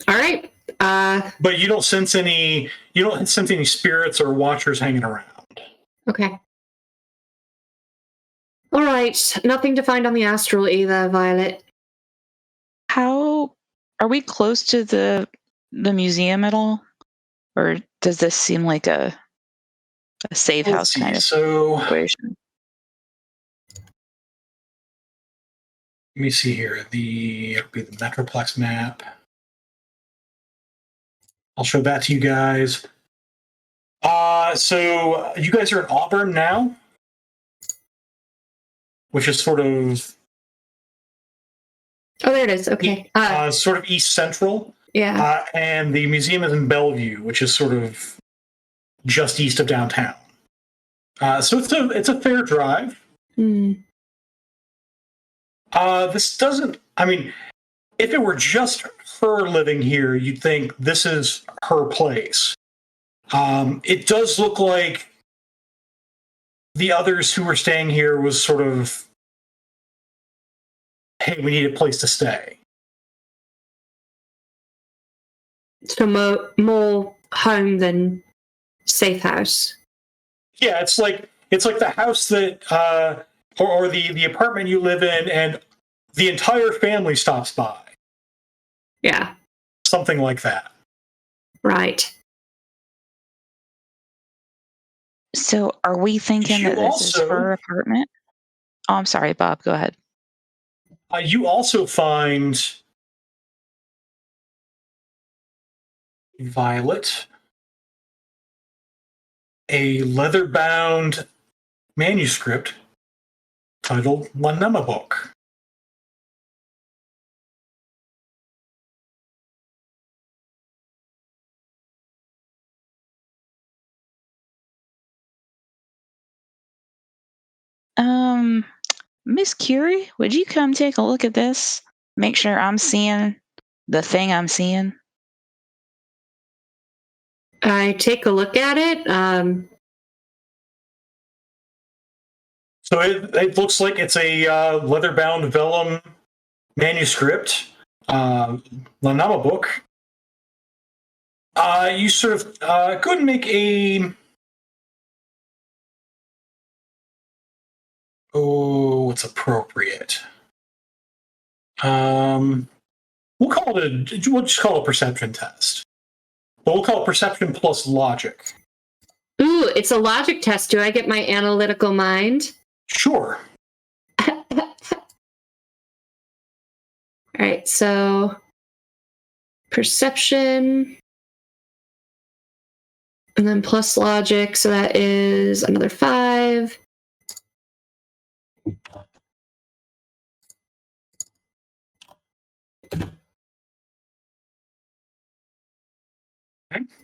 All right. But you don't sense any spirits or watchers hanging around. Okay. All right. Nothing to find on the astral either, Violet. How are we close to the museum at all? Or does this seem like a safe house kind of situation? Let me see here. It'll be the Metroplex map. I'll show that to you guys. So you guys are in Auburn now, which is sort of. Oh, there it is. Okay. Sort of east central. Yeah. And the museum is in Bellevue, which is sort of just east of downtown. So it's a fair drive. This doesn't. I mean, if it were just her living here, you'd think this is her place. It does look like the others who were staying here was sort of, hey, we need a place to stay. So more home than safe house. Yeah, it's like the house that or the apartment you live in, and the entire family stops by. Yeah. Something like that. Right. So are we thinking You that this is also- her apartment? Oh, I'm sorry, Bob. Go ahead. You also find Violet a leather-bound manuscript titled Lanema Book. Miss Curie, would you come take a look at this? Make sure I'm seeing the thing I'm seeing. I take a look at it. So it looks like it's a leather-bound vellum manuscript, Lanema Book. You sort of go ahead and make a... Oh, what's appropriate? We'll just call it a perception test. But we'll call it perception plus logic. Ooh, it's a logic test. Do I get my analytical mind? Sure. All right, so perception, and then plus logic, so that is another 5.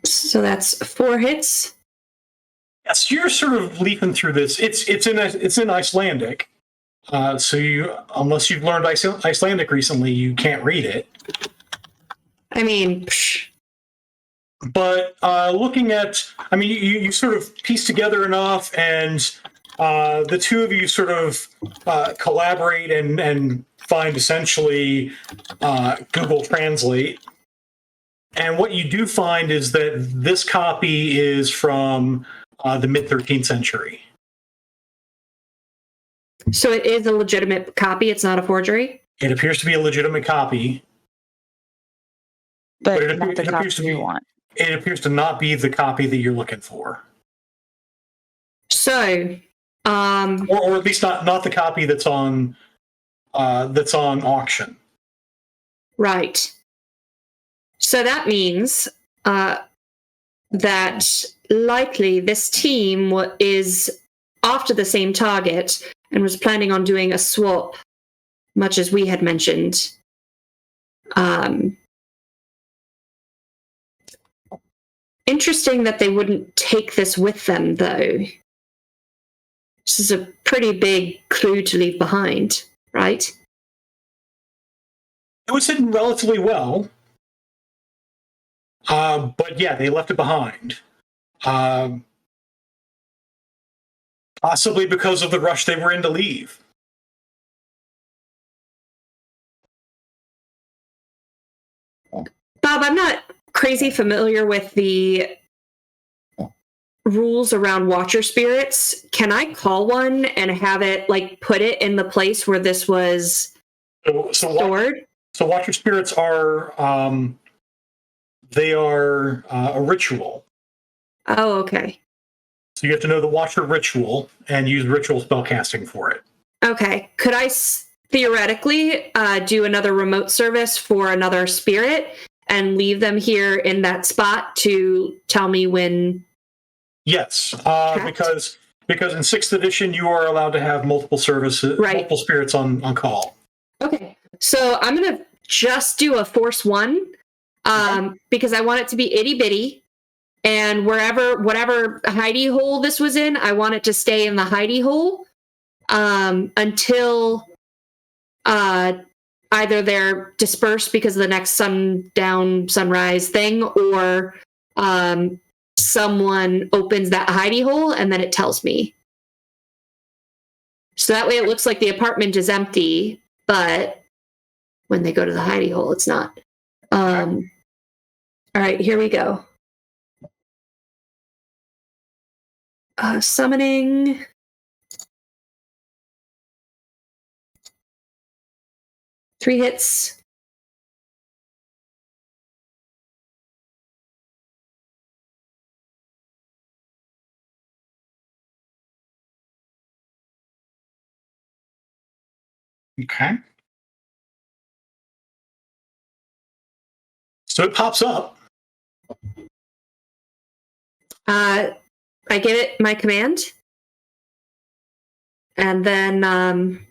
So that's 4 hits. Yes, you're sort of leafing through this. It's in Icelandic. So unless you've learned Icelandic recently, you can't read it. I mean, psh. But looking at, I mean, you sort of piece together enough, and the two of you sort of collaborate and find essentially Google Translate. And what you do find is that this copy is from the mid 13th century. So it is a legitimate copy. It's not a forgery. It appears to be a legitimate copy, But it not the appears copy to we be. want. It appears to not be the copy that you're looking for, So, or at least not the copy that's on auction. right. So that means that likely this team is after the same target and was planning on doing a swap, much as we had mentioned. Interesting that they wouldn't take this with them, though. This is a pretty big clue to leave behind, right? It was hidden relatively well, but yeah, they left it behind. Possibly because of the rush they were in to leave. Bob, I'm not crazy familiar with the rules around watcher spirits. Can I call one and have it put it in the place where this was stored? So watcher spirits are they are a ritual. Oh, okay. So you have to know the watcher ritual and use ritual spellcasting for it. Okay. Could I theoretically do another remote service for another spirit and leave them here in that spot to tell me when? Yes, because in 6th edition you are allowed to have multiple services, right. Multiple spirits on call. Okay, so I'm gonna just do a force 1 because I want it to be itty bitty, and whatever hidey hole this was in, I want it to stay in the hidey hole until either they're dispersed because of the next sunrise thing, or someone opens that hidey hole and then it tells me. So that way it looks like the apartment is empty, but when they go to the hidey hole, it's not. All right, here we go. Summoning. Three hits. Okay. So it pops up. I give it my command. And then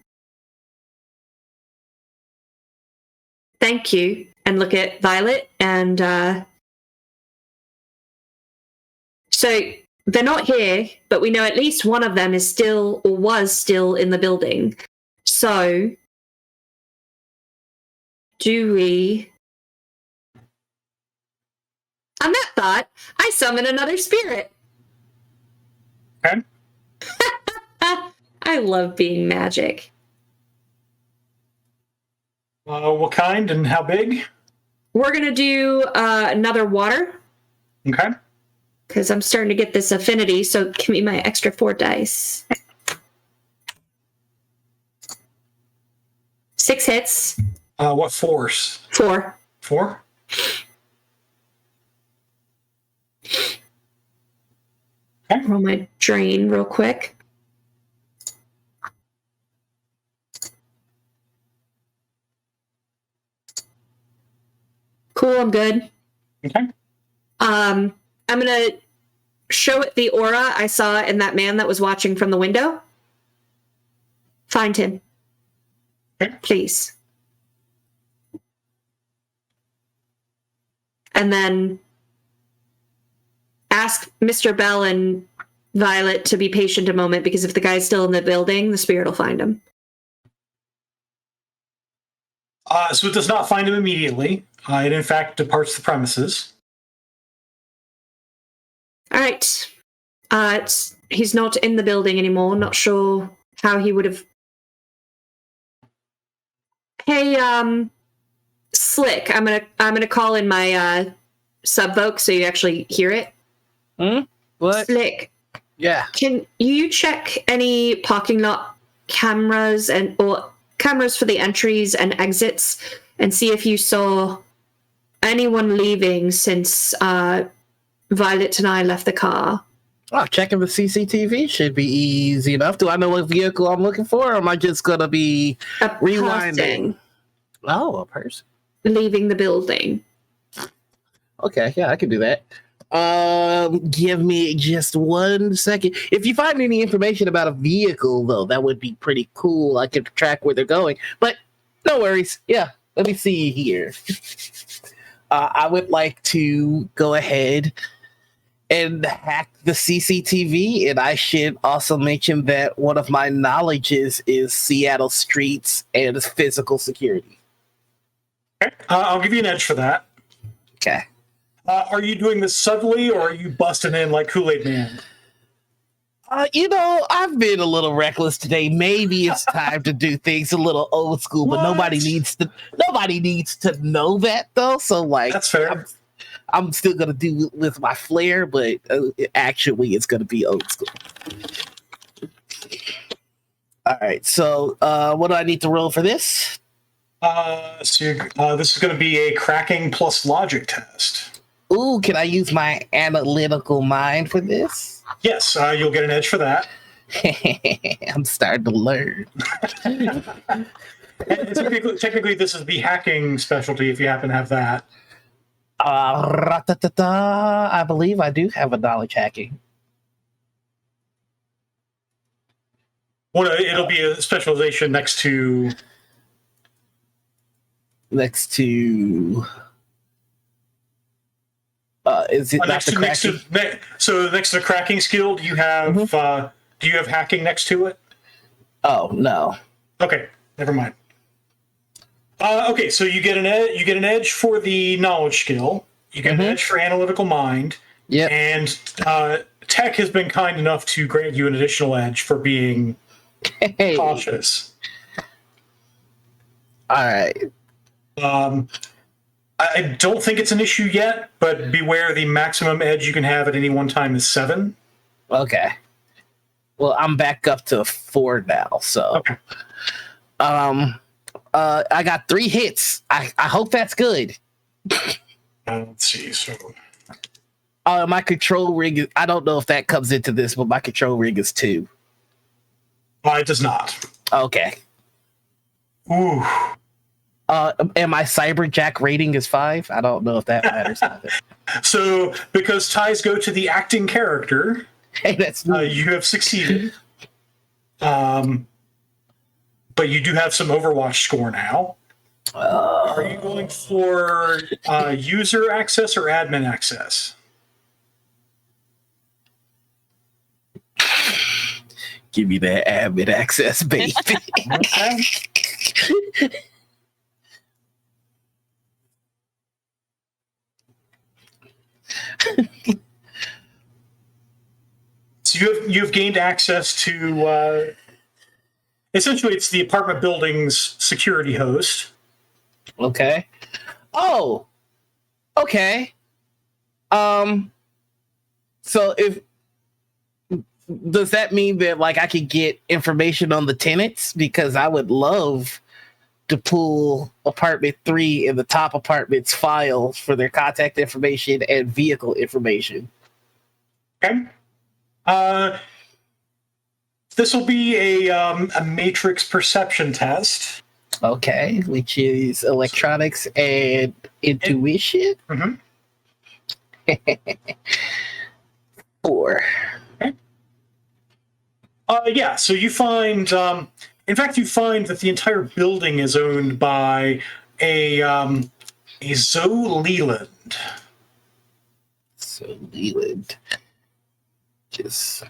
thank you. And look at Violet. And so they're not here, but we know at least one of them is still or was still in the building. So do we... On that thought, I summon another spirit. Okay. I love being magic. What kind and how big? We're going to do another water. Okay. Because I'm starting to get this affinity, so give me my extra 4 dice. 6 hits. What force? 4. 4? Okay. Roll my drain real quick. Cool, I'm good. Okay. I'm gonna show it the aura I saw in that man that was watching from the window. Find him. Okay. Please. And then ask Mr. Bell and Violet to be patient a moment, because if the guy's still in the building, the spirit will find him. So it does not find him immediately. It, in fact, departs the premises. All right. He's not in the building anymore. Not sure how he would have... Hey, Slick, I'm gonna call in my subvoke so you actually hear it. What? Slick, Yeah. can you check any parking lot cameras or cameras for the entries and exits and see if you saw anyone leaving since Violet and I left the car? Oh, checking the CCTV should be easy enough. Do I know what vehicle I'm looking for, or am I just gonna be A rewinding? person Oh, a person. leaving the building. Okay, yeah, I can do that. Give me just 1 second. If you find any information about a vehicle, though, that would be pretty cool. I could track where they're going. But no worries. Yeah, let me see here. I would like to go ahead and hack the CCTV, and I should also mention that one of my knowledges is Seattle streets and physical security. Okay. I'll give you an edge for that. Okay. Are you doing this subtly, or are you busting in like Kool-Aid Man? I've been a little reckless today. Maybe it's time to do things a little old school, but nobody needs to know that, though. So, like, That's fair. I'm still gonna do it with my flair, but actually, it's gonna be old school. All right. So, what do I need to roll for this? This is going to be a cracking plus logic test. Ooh, can I use my analytical mind for this? Yes, you'll get an edge for that. I'm starting to learn. And technically, this is the hacking specialty if you happen to have that. I believe I do have a knowledge hacking. Well, it'll be a specialization next to... Is it not the cracking? So next to the cracking skill, do you have do you have hacking next to it? Oh no. Okay, never mind. Okay, so you get an edge for the knowledge skill. You get an edge for analytical mind. Yeah. And Tech has been kind enough to grant you an additional edge for being cautious. All right. I don't think it's an issue yet, but beware, the maximum edge you can have at any one time is 7. Okay. Well, I'm back up to 4 now, so. Okay. I got 3 hits. I hope that's good. Let's see. So, my control ring is, I don't know if that comes into this, but my control ring is 2. it does not. Okay. Ooh. And my cyberjack rating is 5. I don't know if that matters. So, because ties go to the acting character, Hey, that's you have succeeded. But you do have some Overwatch score now. Are you going for user access or admin access? give me that admin access, baby. Okay. So you've gained access to essentially it's the apartment building's security host. Okay. Oh. Okay. So if does that mean that like I could get information on the tenants? Because I would love to pull apartment 3 in the top apartment's files for their contact information and vehicle information. Okay. This will be a matrix perception test. Okay, which is electronics and intuition. Mm-hmm. 4. Yeah, so you find, in fact, you find that the entire building is owned by a Zoe Leland. So Leland. Just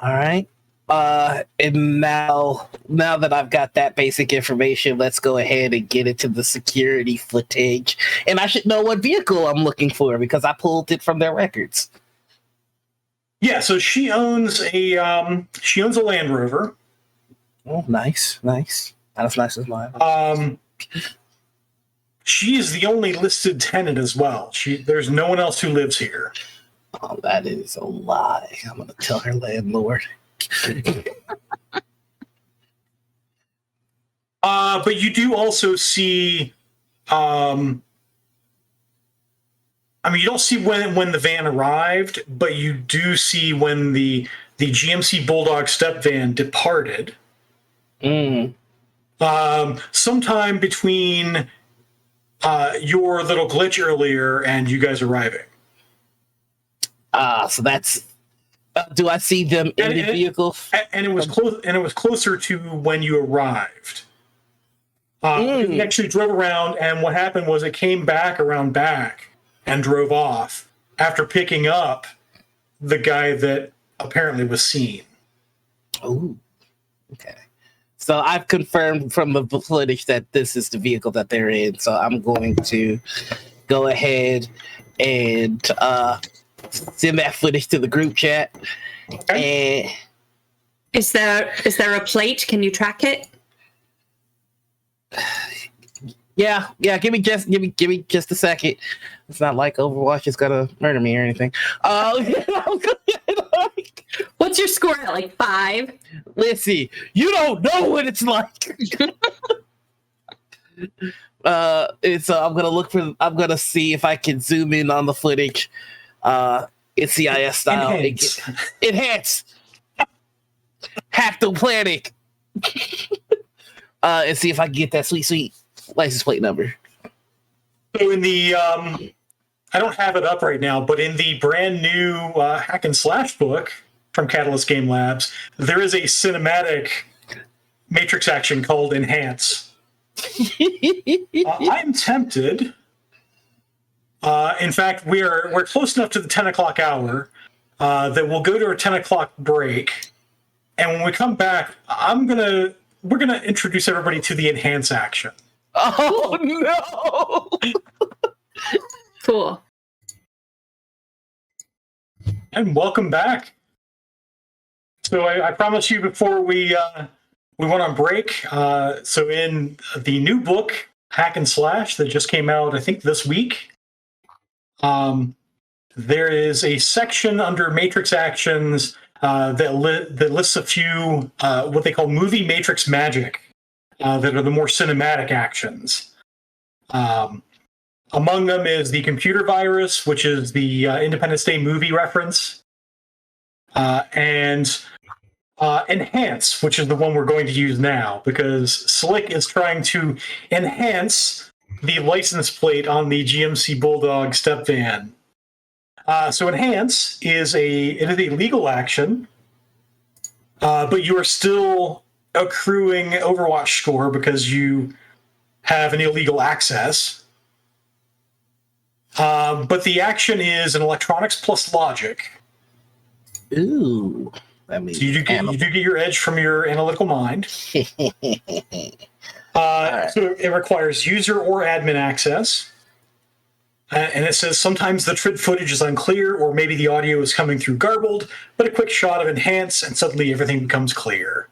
all right. And now that I've got that basic information, let's go ahead and get into the security footage. And I should know what vehicle I'm looking for because I pulled it from their records. Yeah, so she owns a Land Rover. Oh, nice. Not as nice as mine. She is the only listed tenant as well. There's no one else who lives here. Oh, that is a lie. I'm gonna tell her landlord. But you do also see, you don't see when the van arrived, but you do see when the GMC Bulldog step van departed. Sometime between your little glitch earlier and you guys arriving. So that's. Do I see them in the vehicle? And it was close. And it was closer to when you arrived. We actually drove around, and what happened was it came back around back and drove off after picking up the guy that apparently was seen. Oh, okay. So I've confirmed from the footage that this is the vehicle that they're in. So I'm going to go ahead and send that footage to the group chat. Okay. And Is there a plate? Can you track it? yeah. Give me just a second. It's not like Overwatch is gonna murder me or anything. What's your score at? Like 5? Listen, you don't know what it's like. I'm gonna see if I can zoom in on the footage. NCIS style. Enhance. Haptoplantic. And see if I can get that sweet license plate number. So in the, I don't have it up right now, but in the brand new Hack and Slash book from Catalyst Game Labs, there is a cinematic Matrix action called Enhance. I'm tempted. In fact, we're close enough to the 10 o'clock hour that we'll go to a 10 o'clock break, and when we come back, we're gonna introduce everybody to the Enhance action. Oh no! Cool. And welcome back. So I promised you before we went on break. So in the new book, Hack and Slash, that just came out, I think this week, there is a section under Matrix actions that lists a few what they call movie Matrix magic that are the more cinematic actions. Among them is the computer virus, which is the Independence Day movie reference. And Enhance, which is the one we're going to use now, because Slick is trying to enhance the license plate on the GMC Bulldog step van. So Enhance is a legal action, but you are still accruing Overwatch score because you have an illegal access. But the action is an electronics plus logic. Ooh. That means So you do get your edge from your analytical mind. Right. So it requires user or admin access. And it says sometimes the TRID footage is unclear, or maybe the audio is coming through garbled, but a quick shot of Enhance and suddenly everything becomes clear.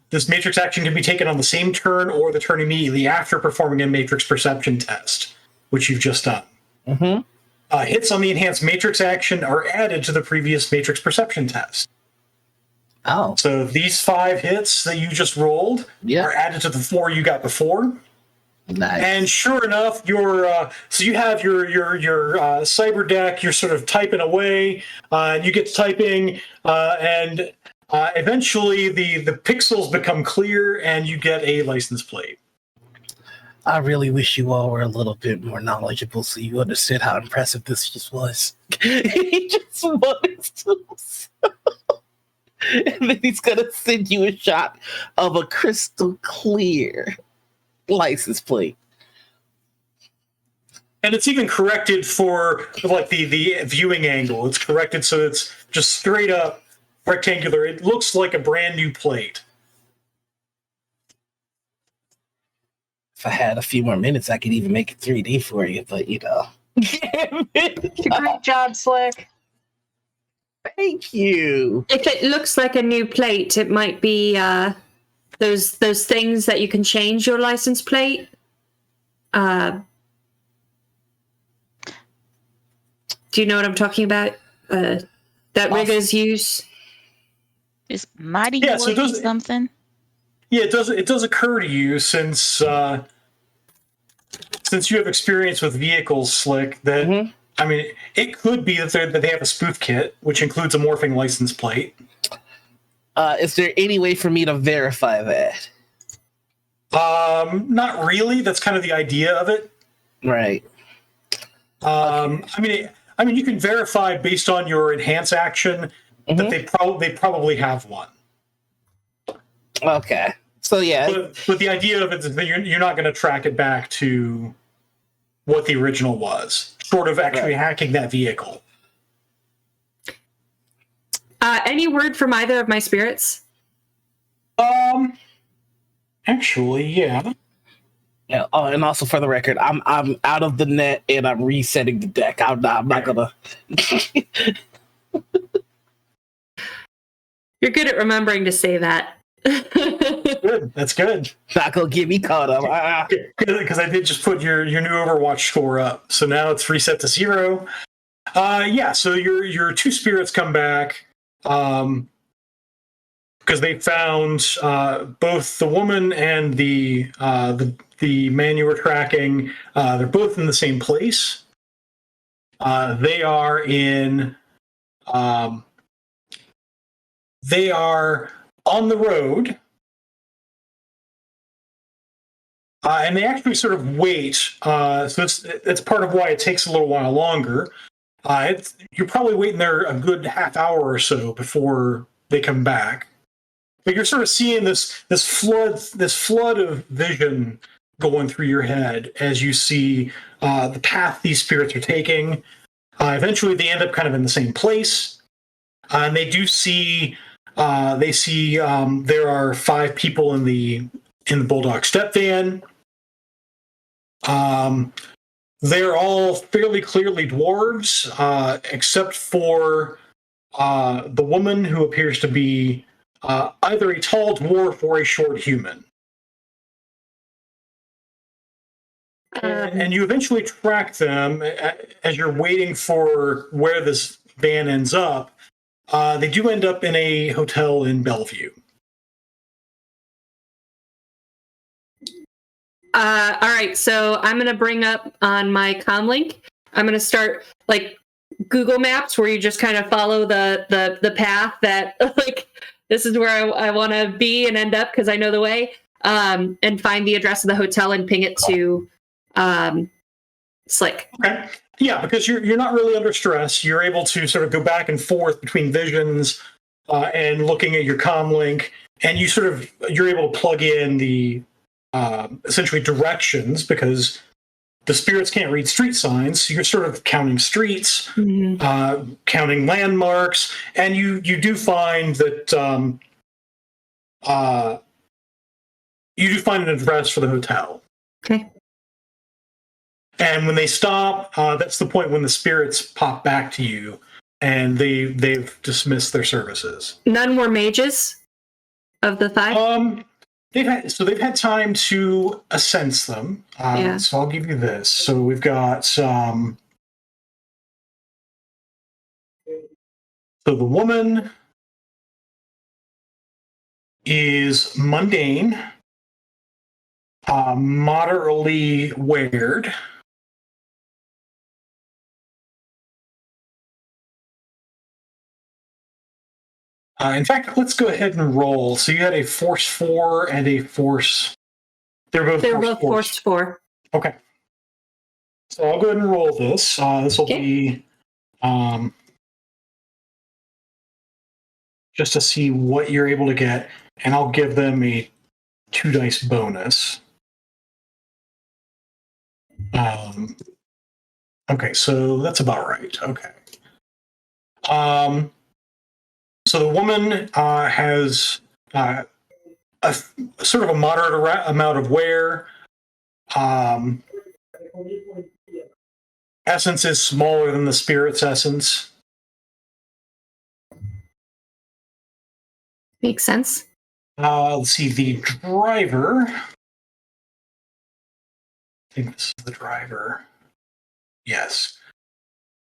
This matrix action can be taken on the same turn or the turn immediately after performing a matrix perception test, which you've just done. Mm-hmm. Hits on the enhanced matrix action are added to the previous matrix perception test. Oh. So these 5 hits that you just rolled are added to the 4 you got before. Nice. And sure enough, so you have your cyber deck. You're sort of typing away, and you get to typing, and eventually the pixels become clear, and you get a license plate. I really wish you all were a little bit more knowledgeable so you understood how impressive this just was. He just wanted to. And then he's going to send you a shot of a crystal clear license plate. And it's even corrected for like the viewing angle. It's corrected so it's just straight up rectangular. It looks like a brand new plate. If I had a few more minutes, I could even make it 3D for you, but you know. Great job, Slick. Thank you. If it looks like a new plate, it might be those things that you can change your license plate. Do you know what I'm talking about? That riggers use. Is Mighty So it does something? Yeah, it does occur to you since you have experience with vehicles, Slick, that I mean, it could be that they have a spoof kit, which includes a morphing license plate. Is there any way for me to verify that? Not really. That's kind of the idea of it. Right. Okay. I mean, you can verify based on your enhance action that they probably have one. Okay. So yeah. But the idea of it is that you're not going to track it back to what the original was, short of actually hacking that vehicle. Any word from either of my spirits? Actually, yeah. Yeah. Oh, and also for the record, I'm out of the net and I'm resetting the deck. I'm not gonna. You're good at remembering to say that. Good. That's good. Not gonna get me caught up. Because I did just put your new Overwatch score up, so now it's reset to 0. So your 2 spirits come back because they found both the woman and the man you were tracking. They're both in the same place. They are in. They are on the road. And they actually sort of wait. So it's part of why it takes a little while longer. You're probably waiting there a good half hour or so before they come back. But you're sort of seeing this flood of vision going through your head as you see the path these spirits are taking. Eventually, they end up kind of in the same place, and they do see. They see there are 5 people in the Bulldog step van. They're all fairly clearly dwarves, except for the woman who appears to be either a tall dwarf or a short human. And you eventually track them as you're waiting for where this van ends up. They do end up in a hotel in Bellevue. All right, so I'm going to bring up on my comlink. I'm going to start Google Maps where you just kind of follow the path that like this is where I want to be and end up because I know the way, and find the address of the hotel and ping it to Slick. Okay. Yeah, because you're not really under stress. You're able to sort of go back and forth between visions and looking at your comm link, and you're able to plug in the essentially directions because the spirits can't read street signs. So you're sort of counting streets, counting landmarks, and you do find that you do find an address for the hotel. Okay. And when they stop, that's the point when the spirits pop back to you, and they've dismissed their services. None were mages of the 5. They've had time to sense them. So I'll give you this. So we've got so the woman is mundane, moderately weird. In fact, let's go ahead and roll. So you had a force 4 and a force. They're both force 4. Okay. So I'll go ahead and roll this. This will be just to see what you're able to get, and I'll give them a 2 dice bonus. Okay, so that's about right. Okay. So the woman has a sort of a moderate amount of wear. Essence is smaller than the spirit's essence. Makes sense. Let's see, the driver. I think this is the driver. Yes.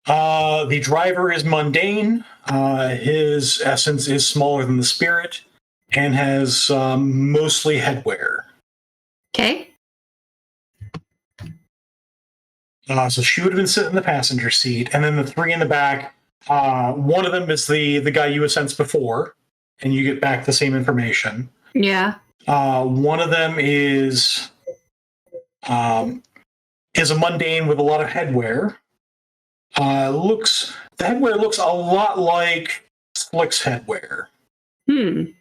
The driver is mundane. His essence is smaller than the spirit and has mostly headwear. Okay. So she would have been sitting in the passenger seat, and then the 3 in the back. One of them is the guy you had sensed before, and you get back the same information. Yeah. One of them is a mundane with a lot of headwear. The headwear looks a lot like Slick's headwear. Boom.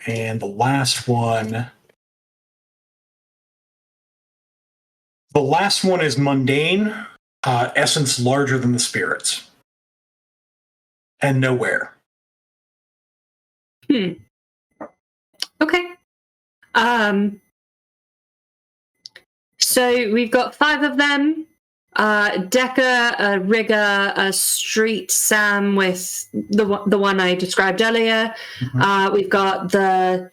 And the last one is mundane, essence larger than the spirits, and nowhere. Okay. So we've got 5 of them. Decker, a rigger, a street Sam with the one I described earlier. We've got the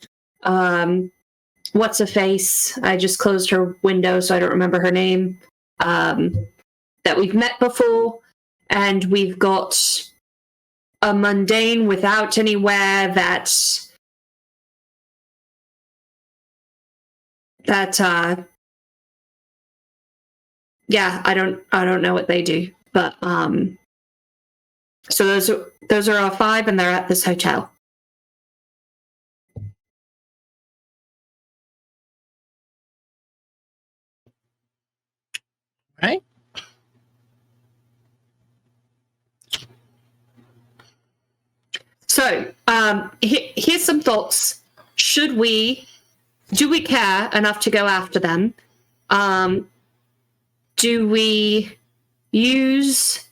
what's her face? I just closed her window, so I don't remember her name. That we've met before, and we've got a mundane without anywhere that yeah, I don't know what they do, but so those are our 5, and they're at this hotel. Right. So here's some thoughts. Do we care enough to go after them? Do we use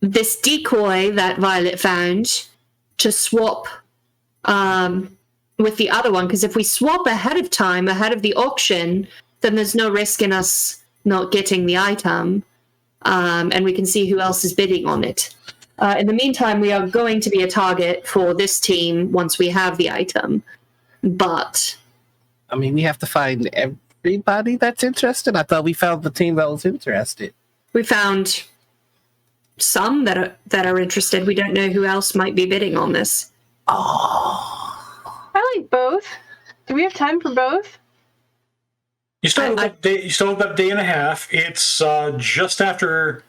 this decoy that Violet found to swap with the other one? Because if we swap ahead of time, ahead of the auction, then there's no risk in us not getting the item, and we can see who else is bidding on it. In the meantime, we are going to be a target for this team once we have the item. But I mean, we have to find everybody that's interested. I thought we found the team that was interested. We found some that are interested. We don't know who else might be bidding on this. Oh, I like both. Do we have time for both? You still have about a day and a half. It's just after.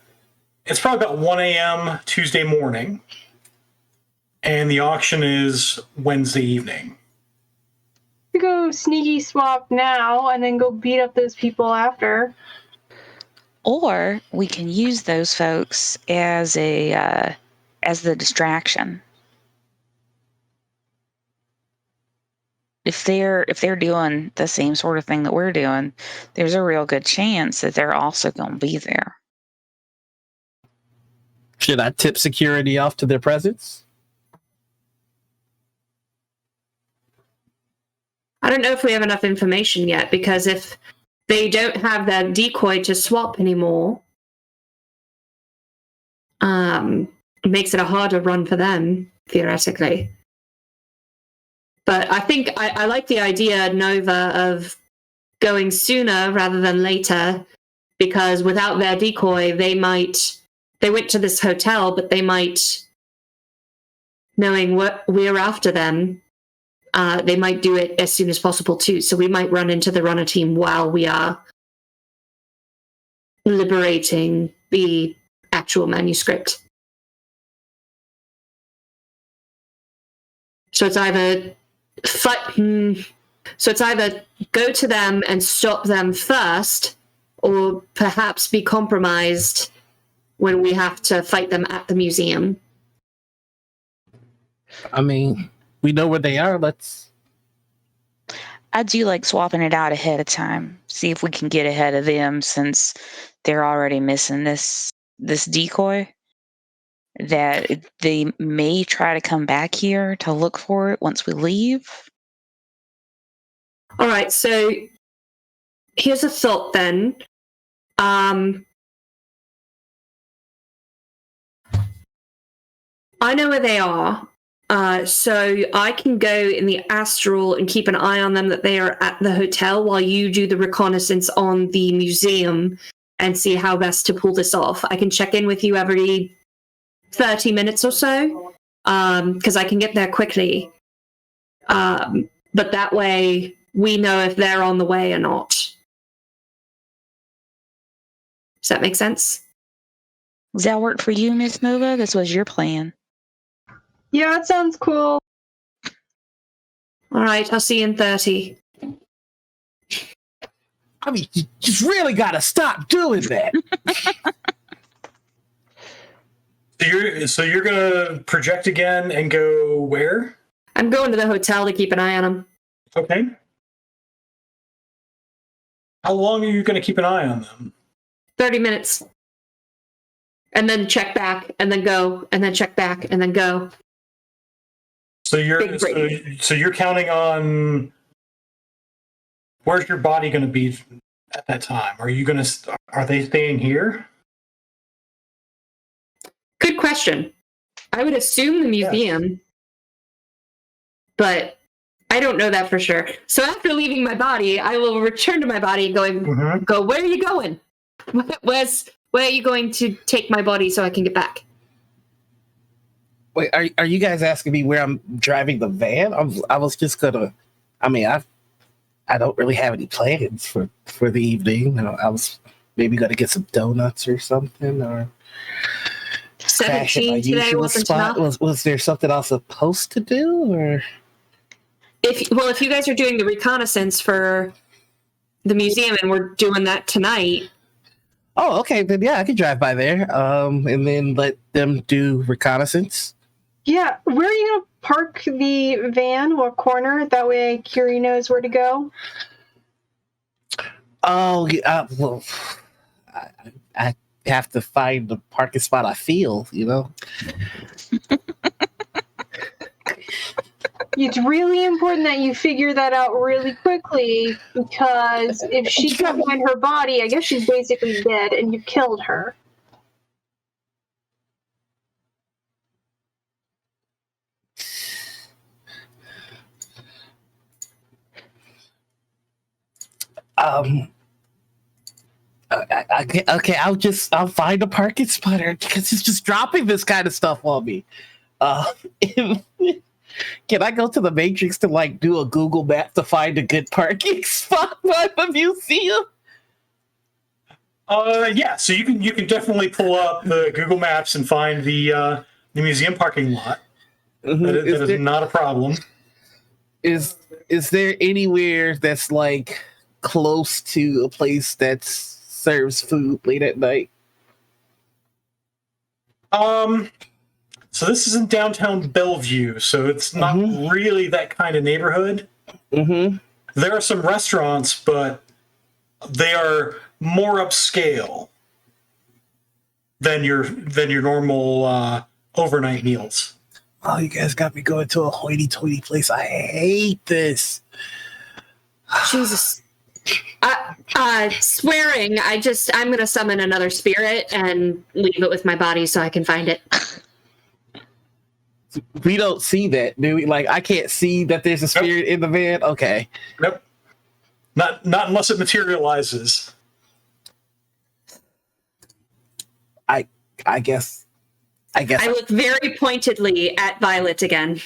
It's probably about 1 a.m. Tuesday morning, and the auction is Wednesday evening. We go sneaky swap now and then go beat up those people after. Or we can use those folks as the distraction. If they're doing the same sort of thing that we're doing, there's a real good chance that they're also going to be there. Should I tip security off to their presence? I don't know if we have enough information yet, because if they don't have that decoy to swap anymore, it makes it a harder run for them, theoretically. But I think I like the idea, Nova, of going sooner rather than later, because without their decoy, they went to this hotel, but they might, knowing what we're after them, they might do it as soon as possible too. So we might run into the runner team while we are liberating the actual manuscript. So it's either go to them and stop them first, or perhaps be compromised when we have to fight them at the museum. I mean, we know where they are. I do like swapping it out ahead of time. See if we can get ahead of them, since they're already missing this decoy. That they may try to come back here to look for it once we leave. All right, so here's a thought then. I know where they are, so I can go in the astral and keep an eye on them, that they are at the hotel, while you do the reconnaissance on the museum and see how best to pull this off. I can check in with you every 30 minutes or so, because I can get there quickly. But that way, we know if they're on the way or not. Does that make sense? Does that work for you, Miss Nova? This was your plan. Yeah, it sounds cool. All right, I'll see you in 30. I mean, you just really got to stop doing that. So you're gonna project again and go where? I'm going to the hotel to keep an eye on them. Okay. How long are you gonna keep an eye on them? 30 minutes. And then check back, and then go, and then check back, and then go. So you're counting on, where's your body going to be at that time? Are they staying here? Good question. I would assume the museum, but I don't know that for sure. So after leaving my body, I will return to my body going, go, where are you going? Where are you going to take my body so I can get back? Wait, are you guys asking me where I'm driving the van? I was just gonna. I mean, I don't really have any plans for the evening. I was maybe gonna get some donuts or something, or 17 today wasn't enough. Was there something I was supposed to do, or if you guys are doing the reconnaissance for the museum and we're doing that tonight. Oh, okay. Then yeah, I could drive by there, and then let them do reconnaissance. Yeah, where are you going to park the van? What corner? That way Curie knows where to go. Oh, yeah, well, I have to find the parking spot I feel, It's really important that you figure that out really quickly, because if she can't find her body, I guess she's basically dead and you killed her. Okay, I'll find a parking spot, because he's just dropping this kind of stuff on me. Can I go to the Matrix to like do a Google map to find a good parking spot by the museum? Yeah. So you can definitely pull up the Google Maps and find the museum parking lot. Mhm. That is not a problem. Is there anywhere that's like close to a place that serves food late at night? So this is in downtown Bellevue, so it's not really that kind of neighborhood. Mm-hmm. There are some restaurants, but they are more upscale than your normal overnight meals. Oh, you guys got me going to a hoity-toity place. I hate this. Jesus. Swearing, I'm going to summon another spirit and leave it with my body so I can find it. We don't see that, do we? Like, I can't see that there's a spirit in the van? Okay. Nope. Not unless it materializes. I guess. I look very pointedly at Violet again.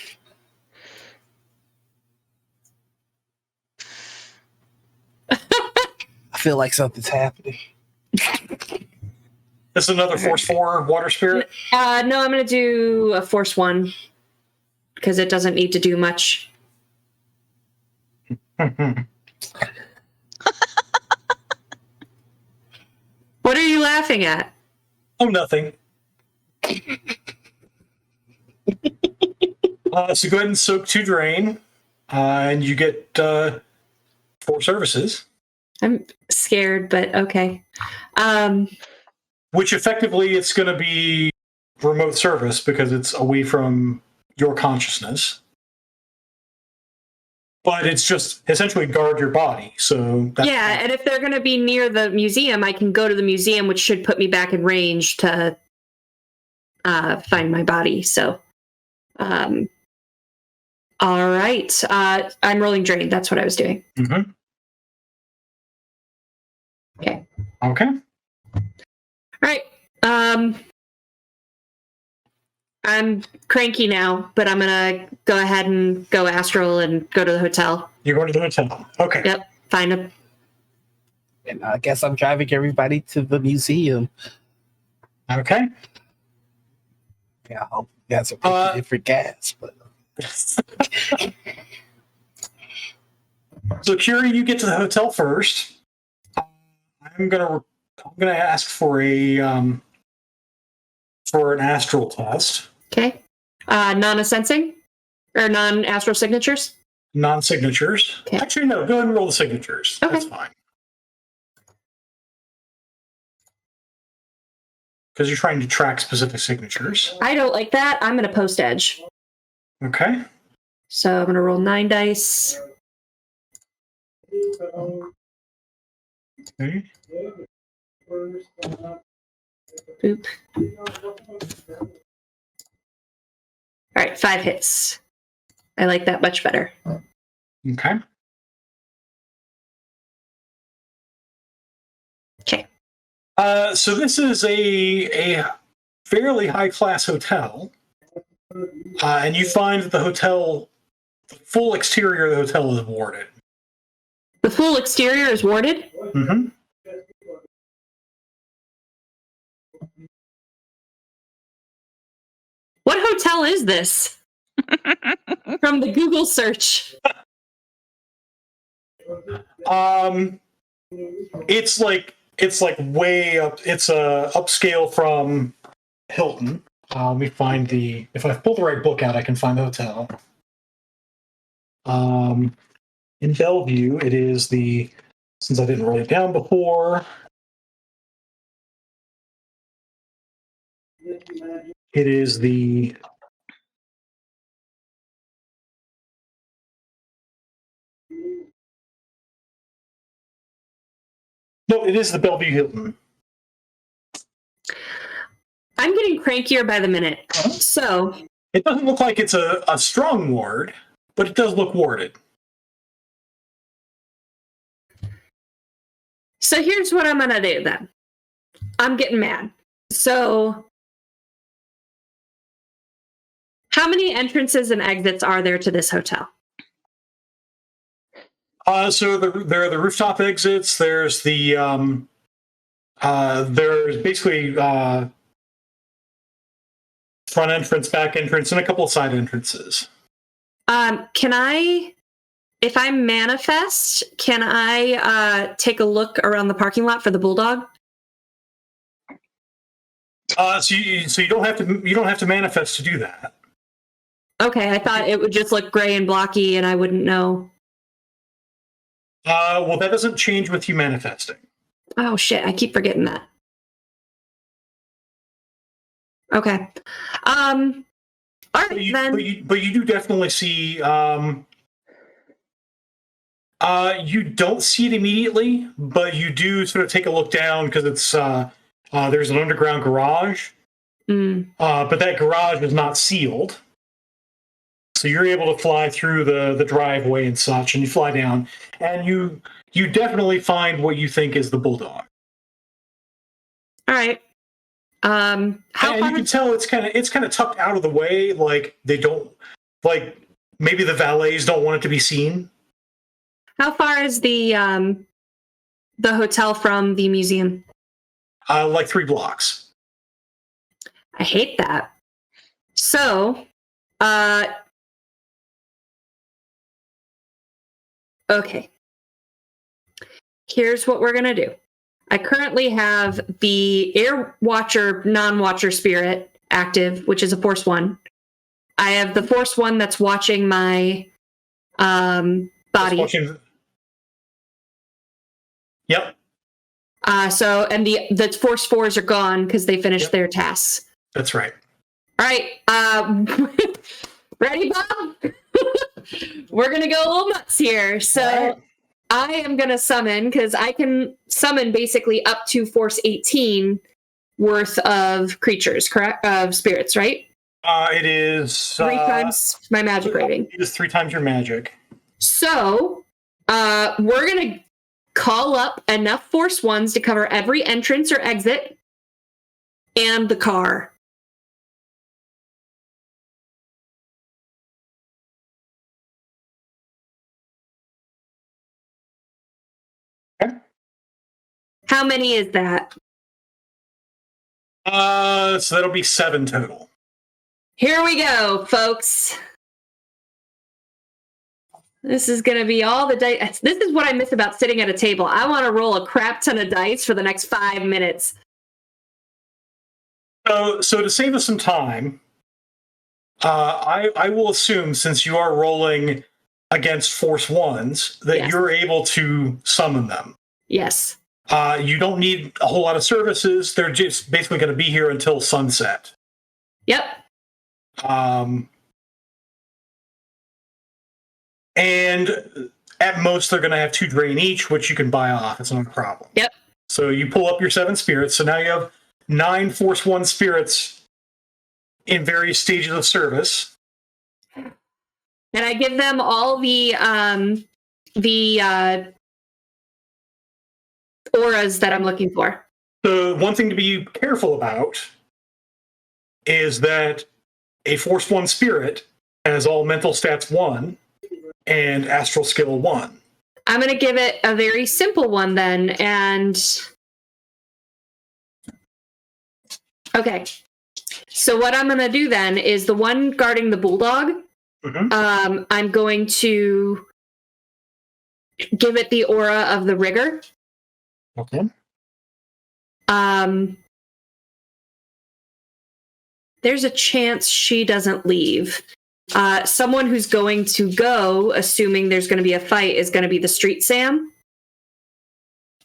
I feel like something's happening. This is another Force 4 water spirit? No, I'm going to do a Force 1 because it doesn't need to do much. What are you laughing at? Oh, nothing. So go ahead and soak 2 drain, and you get 4 services. I'm scared, but okay. Which effectively it's going to be remote service because it's away from your consciousness. But it's just essentially guard your body. So that's yeah, and if they're going to be near the museum, I can go to the museum, which should put me back in range to find my body. So, all right. I'm rolling drain. That's what I was doing. Mm-hmm. Okay. Okay. All right. I'm cranky now, but I'm gonna go ahead and go astral and go to the hotel. You're going to the hotel. Okay. Yep. Find him. And I guess I'm driving everybody to the museum. Okay. Yeah, I hope you guys are picking different gas, but So Curie, you get to the hotel first. I'm gonna ask for an astral test. Okay. Non-assensing or non-astral signatures. Non-signatures. Okay. Actually, no. Go ahead and roll the signatures. Okay. That's fine. Because you're trying to track specific signatures. I don't like that. I'm gonna post edge. Okay. So I'm gonna roll 9 dice. Okay. Boop. All right, 5 hits. I like that much better. Okay. Okay. So this is a fairly high-class hotel. And you find that the full exterior of the hotel is warded. The full exterior is warded? Mm-hmm. What hotel is this? From the Google search. It's like way up. It's upscale from Hilton. Let me find if I pull the right book out, I can find the hotel. In Bellevue, it is since I didn't write it down before, it is it is the Bellevue Hilton. I'm getting crankier by the minute. So It doesn't look like it's a strong ward, but it does look warded. So here's what I'm gonna do then. I'm getting mad. So How many entrances and exits are there to this hotel? So there are the rooftop exits. There's the there's basically front entrance, back entrance, and a couple of side entrances. Can I, if I manifest, can I take a look around the parking lot for the bulldog? So you don't have to manifest to do that. Okay, I thought it would just look gray and blocky, and I wouldn't know. Well, that doesn't change with you manifesting. Oh shit! I keep forgetting that. Okay. All right, then. But you do definitely see. You don't see it immediately, but you do sort of take a look down because it's there's an underground garage. But that garage is not sealed, so you're able to fly through the driveway and such, and you fly down, and you definitely find what you think is the bulldog. All right. How and far? You can tell it's kind of tucked out of the way, like they don't like maybe the valets don't want it to be seen. How far is the hotel from the museum? Like 3 blocks. I hate that. So, okay. Here's what we're going to do. I currently have the Air Watcher, non-Watcher spirit active, which is a Force 1. I have the Force 1 that's watching my body. Yep. So, and the Force 4s are gone because they finished their tasks. That's right. All right. Ready, Bob? We're going to go a little nuts here. So I am going to summon, because I can summon basically up to Force 18 worth of creatures, correct? Of spirits, right? It is 3 times my magic rating. It is 3 times your magic. So we're going to call up enough Force 1s to cover every entrance or exit and the car. Okay. How many is that? So that'll be 7 total. Here we go, folks. This is going to be all the dice. This is what I miss about sitting at a table. I want to roll a crap ton of dice for the next 5 minutes. So to save us some time, I will assume, since you are rolling against Force 1s, that you're able to summon them. Yes. You don't need a whole lot of services. They're just basically going to be here until sunset. Yep. And at most, they're going to have 2 drain each, which you can buy off. It's not a problem. Yep. So you pull up your 7 spirits. So now you have 9 Force 1 spirits in various stages of service. And I give them all the auras that I'm looking for. The one thing to be careful about is that a Force 1 spirit has all mental stats 1 and astral skill 1. I'm going to give it a very simple one then. And okay. So what I'm going to do then is the one guarding the bulldog. Mm-hmm. I'm going to give it the aura of the rigger. Okay. There's a chance she doesn't leave. Someone who's going to go, assuming there's going to be a fight, is going to be the Street Sam.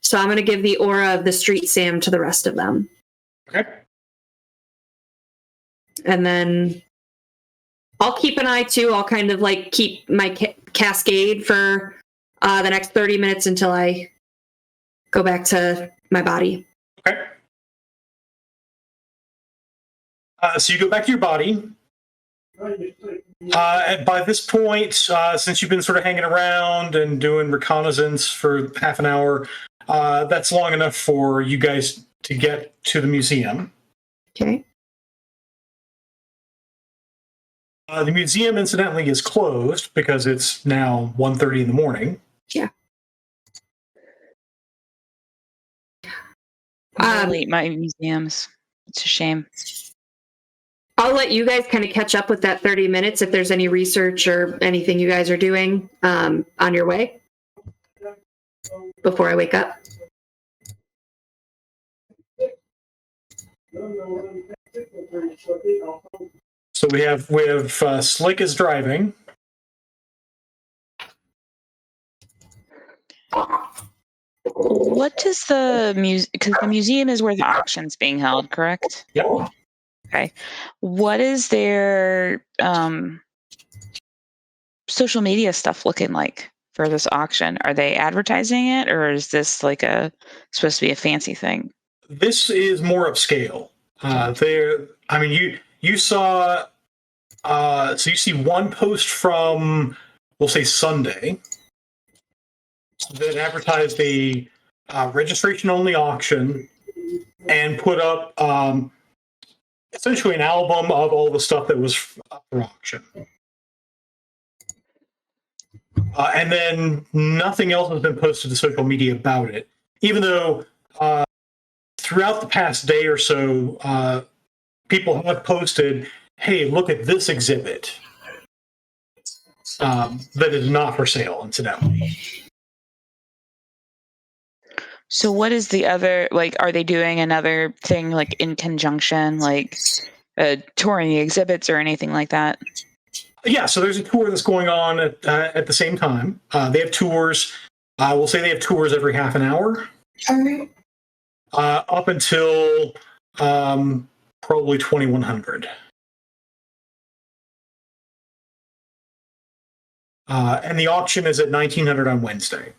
So I'm going to give the aura of the Street Sam to the rest of them. Okay. And then I'll keep an eye too. I'll kind of like keep my cascade for the next 30 minutes until I go back to my body. Okay. So you go back to your body. And by this point, since you've been sort of hanging around and doing reconnaissance for half an hour, that's long enough for you guys to get to the museum. Okay. The museum, incidentally, is closed because it's now 1:30 in the morning. Yeah. I hate my museums. It's a shame. I'll let you guys kind of catch up with that 30 minutes if there's any research or anything you guys are doing on your way before I wake up. So we have Slick is driving. What does the because the museum is where the auction's being held, correct? Yep. Okay. What is their social media stuff looking like for this auction? Are they advertising it, or is this like supposed to be a fancy thing? This is more upscale. You saw. So you see one post from, we'll say, Sunday that advertised a registration-only auction and put up essentially an album of all the stuff that was up for auction. And then nothing else has been posted to social media about it, even though throughout the past day or so, people have posted, hey, look at this exhibit that is not for sale, incidentally. So what is the other, like, are they doing another thing like in conjunction, like touring the exhibits or anything like that? Yeah, so there's a tour that's going on at the same time. They have tours. We'll say they have tours every half an hour. Up until probably 2100. And the auction is at 1900 on Wednesday.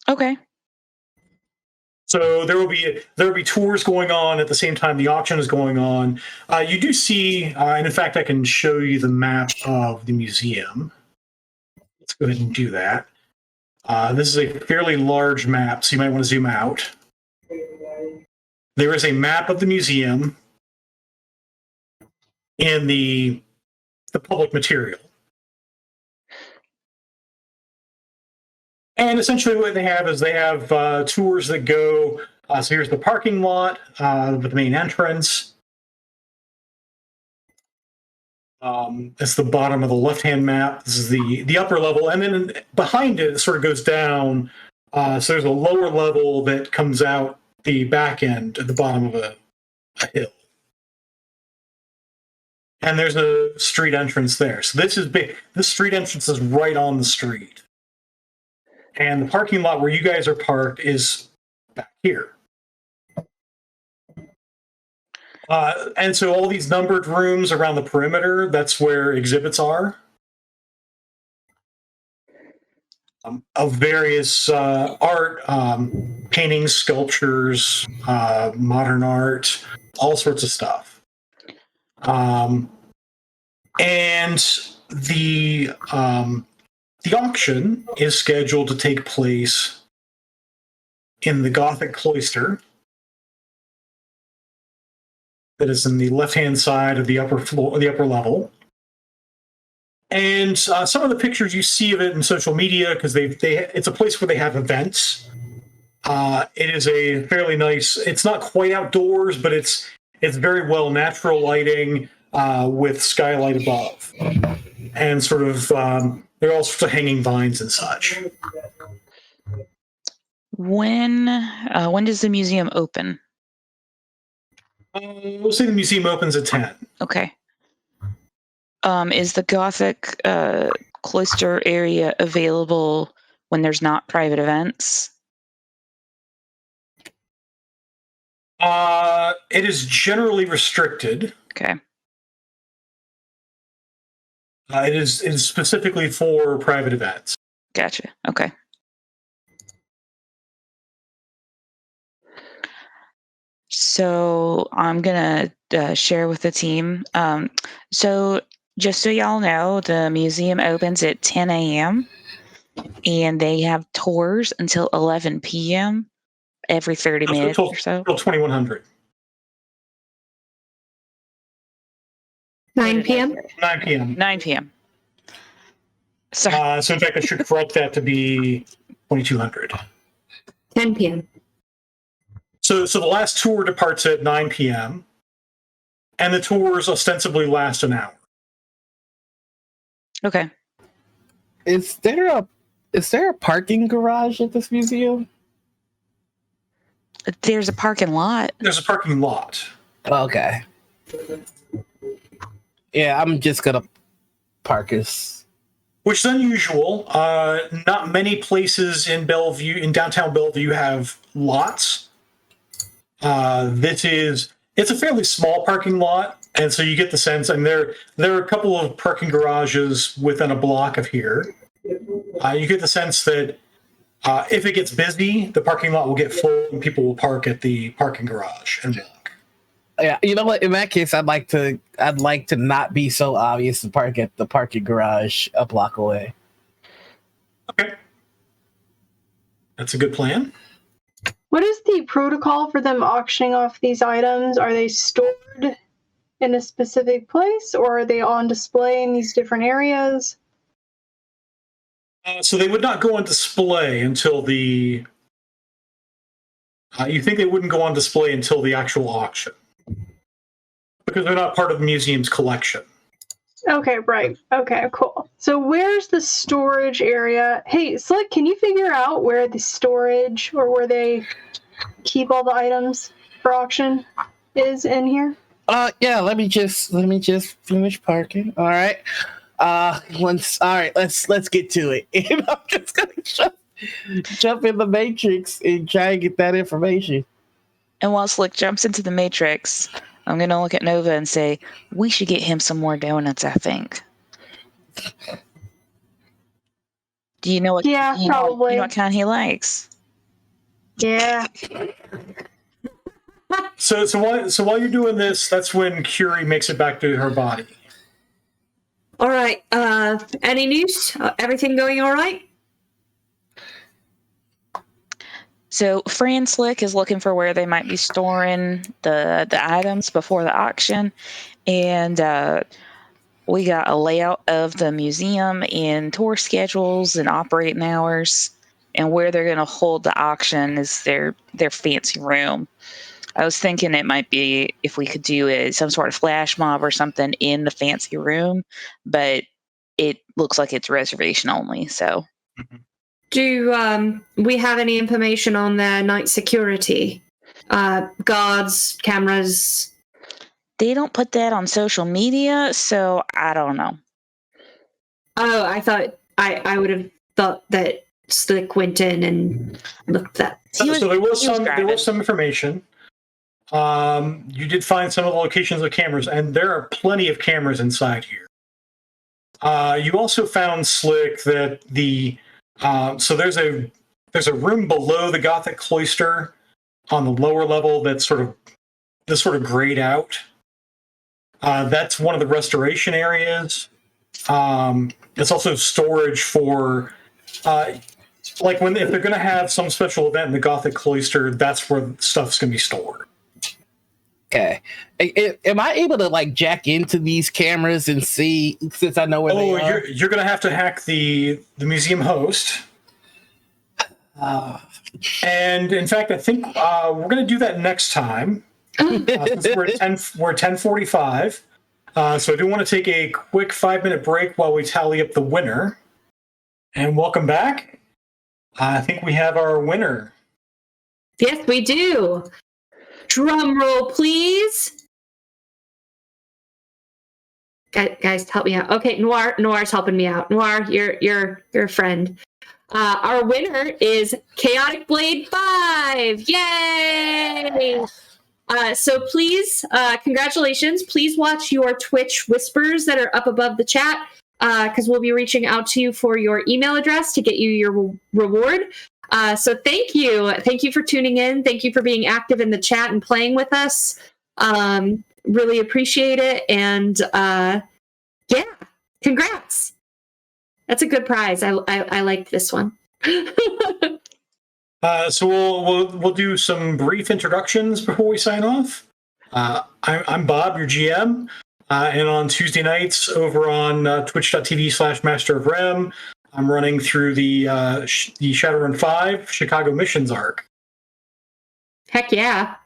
Okay. So there will be tours going on at the same time the auction is going on. You do see, and in fact, I can show you the map of the museum. Let's go ahead and do that. This is a fairly large map, so you might want to zoom out. There is a map of the museum in the public material. And essentially what they have is they have tours that go, so here's the parking lot with the main entrance. It's the bottom of the left-hand map. This is the upper level. And then behind it sort of goes down. So there's a lower level that comes out the back end at the bottom of a hill. And there's a street entrance there. So this is big. This street entrance is right on the street. And the parking lot where you guys are parked is back here. And so all these numbered rooms around the perimeter, that's where exhibits are. Of various art, paintings, sculptures, modern art, all sorts of stuff. And the auction is scheduled to take place in the Gothic cloister that is in the left-hand side of the upper floor, the upper level. And some of the pictures you see of it in social media, because it's a place where they have events. It is a fairly nice. It's not quite outdoors, but it's very well natural lighting with skylight above, and sort of there are all sorts of hanging vines and such. When does the museum open? We'll say the museum opens at 10. Okay. Is the Gothic cloister area available when there's not private events? It is generally restricted. Okay. It is specifically for private events. Gotcha. Okay. So I'm going to share with the team. So just so y'all know, the museum opens at 10 a.m. and they have tours until 11 p.m. every 30 minutes or so. Until 2100. 9 p.m. 9 p.m. 9 p.m. Sorry. So in fact, I should correct that to be 2200. 10 p.m. So the last tour departs at 9 p.m. and the tours ostensibly last an hour. Okay. Is there a parking garage at this museum? There's a parking lot. There's a parking lot. Okay. Yeah, I'm just gonna park us. Which is unusual. Not many places in downtown Bellevue, have lots. It's a fairly small parking lot, and so you get the sense, and there are a couple of parking garages within a block of here. You get the sense that if it gets busy, the parking lot will get full, and people will park at the parking garage and walk. Yeah, you know what? In that case, I'd like to not be so obvious to park at the parking garage a block away. Okay, that's a good plan. What is the protocol for them auctioning off these items? Are they stored in a specific place, or are they on display in these different areas? So they would not go on display until the. You think they wouldn't go on display until the actual auction, because they're not part of the museum's collection. Okay, right. Okay, cool. So where's the storage area? Hey, Slick, can you figure out where the storage or where they keep all the items for auction is in here? Yeah, let me just finish parking. All right. Let's get to it. And I'm just gonna jump in the matrix and try and get that information. And while Slick jumps into the matrix, I'm going to look at Nova and say, we should get him some more donuts, I think. Do you know what? Yeah, probably. You know what kind he likes? Yeah. So while you're doing this, that's when Curie makes it back to her body. All right. Any news? Everything going all right? So Fran Slick is looking for where they might be storing the items before the auction. And we got a layout of the museum and tour schedules and operating hours. And where they're going to hold the auction is their fancy room. I was thinking it might be if we could do some sort of flash mob or something in the fancy room, but it looks like it's reservation only. So, Do we have any information on their night security? Guards, cameras? they don't put that on social media, so I don't know. Oh, I thought I would have thought that Slick went in and looked at. So there was some information. You did find some of the locations of cameras, and there are plenty of cameras inside here. You also found, Slick, that so there's a room below the Gothic cloister on the lower level that's sort of grayed out. That's one of the restoration areas. It's also storage for if they're going to have some special event in the Gothic cloister, that's where stuff's going to be stored. Okay. Am I able to jack into these cameras and see, since I know where they are? You're going to have to hack the museum host. And in fact, I think we're going to do that next time. Since we're at 10:45. So I do want to take a quick 5-minute break while we tally up the winner. And welcome back. I think we have our winner. Yes, we do. Drum roll, please. Guys, help me out. Okay, Noir's helping me out. Noir, you're a friend. Our winner is Chaotic Blade 5. Yay! So please, congratulations. Please watch your Twitch whispers that are up above the chat, because we'll be reaching out to you for your email address to get you your reward. So thank you. Thank you for tuning in. Thank you for being active in the chat and playing with us. Really appreciate it. And yeah, congrats. That's a good prize. I like this one. So we'll do some brief introductions before we sign off. I'm Bob, your GM. And on Tuesday nights over on twitch.tv/Master of Rem, I'm running through the Shadowrun 5 Chicago Missions arc. Heck yeah.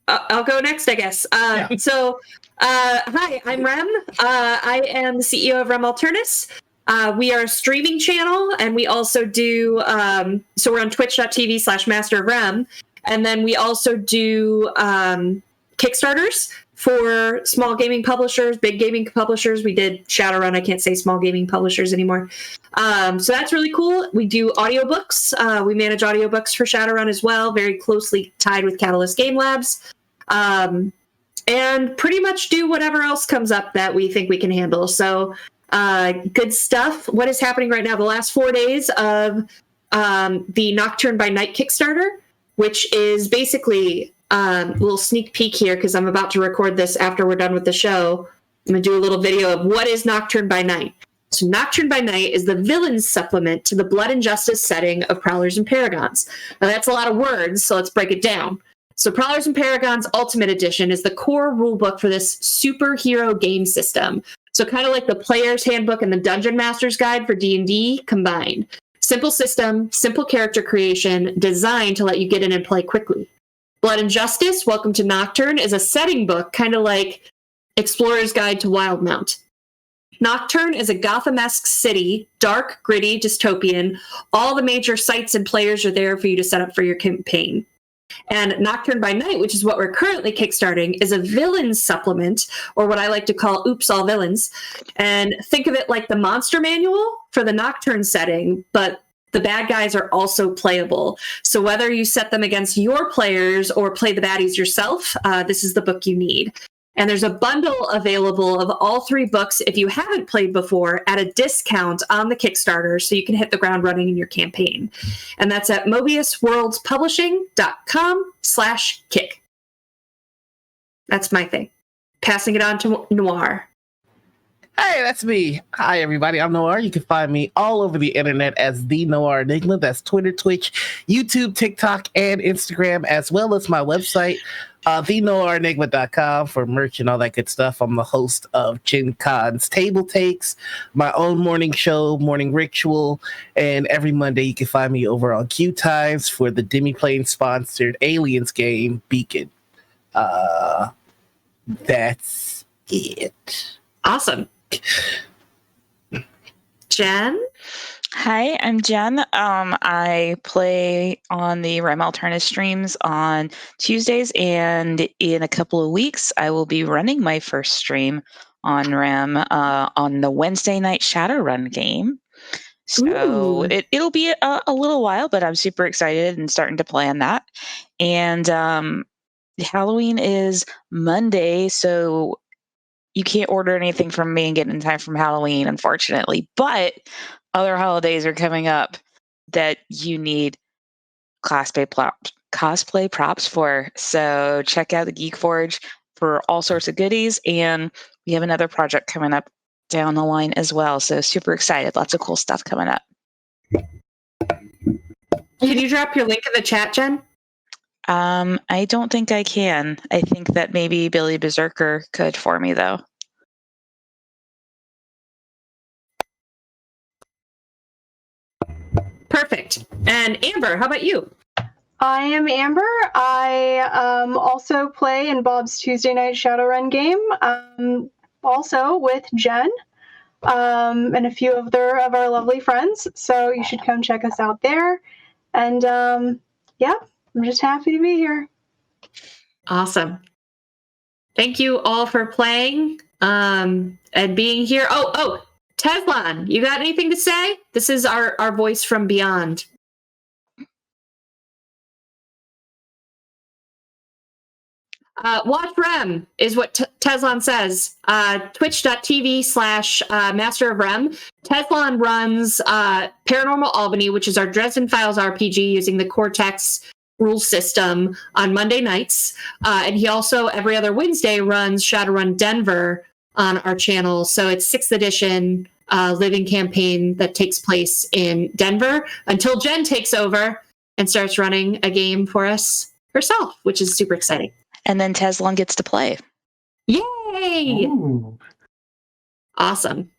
I'll go next, I guess. Yeah. So, hi, I'm Rem. I am the CEO of Rem Alternus. We are a streaming channel, and we also do, so we're on twitch.tv/Master of Rem, and then we also do Kickstarters for small gaming publishers, big gaming publishers. We did Shadowrun. I can't say small gaming publishers anymore. So that's really cool. We do audiobooks. We manage audiobooks for Shadowrun as well, very closely tied with Catalyst Game Labs. And pretty much do whatever else comes up that we think we can handle. So good stuff. What is happening right now? The last 4 days of the Nocturne by Night Kickstarter, which is basically a little sneak peek here because I'm about to record this after we're done with the show. I'm going to do a little video of what is Nocturne by Night. So Nocturne by Night is the villains supplement to the Blood and Justice setting of Prowlers and Paragons. Now that's a lot of words, so let's break it down. So Prowlers and Paragons Ultimate Edition is the core rulebook for this superhero game system. So kind of like the Player's Handbook and the Dungeon Master's Guide for D&D combined. Simple system, simple character creation, designed to let you get in and play quickly. Blood and Justice, Welcome to Nocturne, is a setting book, kind of like Explorer's Guide to Wildmount. Nocturne is a Gotham-esque city, dark, gritty, dystopian. All the major sites and players are there for you to set up for your campaign. And Nocturne by Night, which is what we're currently kickstarting, is a villains supplement, or what I like to call Oops, All Villains. And think of it like the monster manual for the Nocturne setting, but the bad guys are also playable. So whether you set them against your players or play the baddies yourself, this is the book you need. And there's a bundle available of all 3 books if you haven't played before at a discount on the Kickstarter so you can hit the ground running in your campaign. And that's at mobiusworldspublishing.com/kick. That's my thing. Passing it on to Noir. Hey, that's me. Hi, everybody. I'm Noir. You can find me all over the internet as The Noir Enigma. That's Twitter, Twitch, YouTube, TikTok, and Instagram, as well as my website, thenoirenigma.com for merch and all that good stuff. I'm the host of Gen Con's Table Takes, my own morning show, Morning Ritual, and every Monday you can find me over on Q Times for the Demiplane-sponsored Aliens game, Beacon. That's it. Awesome. Jen? Hi, I'm Jen. I play on the Rem Alternus streams on Tuesdays, and in a couple of weeks, I will be running my first stream on Rem on the Wednesday night Shadowrun game. So it'll be a little while, but I'm super excited and starting to plan that. And Halloween is Monday, so you can't order anything from me and get in time from Halloween, unfortunately. But other holidays are coming up that you need cosplay props for. So check out the Geek Forge for all sorts of goodies. And we have another project coming up down the line as well. So super excited. Lots of cool stuff coming up. Can you drop your link in the chat, Jen? I don't think I can. I think that maybe Billy Berserker could for me, though. Perfect. And Amber, how about you? I am Amber. I also play in Bob's Tuesday night Shadowrun game, also with Jen and a few of our lovely friends. So you should come check us out there. And yeah, I'm just happy to be here. Awesome. Thank you all for playing and being here. Oh, Tezlon, you got anything to say? This is our voice from beyond. Watch Rem is what Tezlon says. Twitch.tv/Master of Rem. Tezlon runs Paranormal Albany, which is our Dresden Files RPG using the Cortex rule system on Monday nights. And he also, every other Wednesday, runs Shadowrun Denver on our channel. So it's 6th edition living campaign that takes place in Denver until Jen takes over and starts running a game for us herself, which is super exciting. And then Teslon gets to play. Yay! Ooh. Awesome.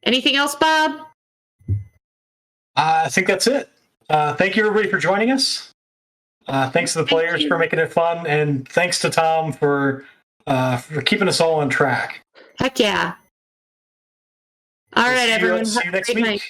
Anything else, Bob? I think that's it. Thank you, everybody, for joining us. Thanks to the players for making it fun, and thanks to Tom for keeping us all on track. Heck yeah. All right, everyone. See you Have a next great week. night.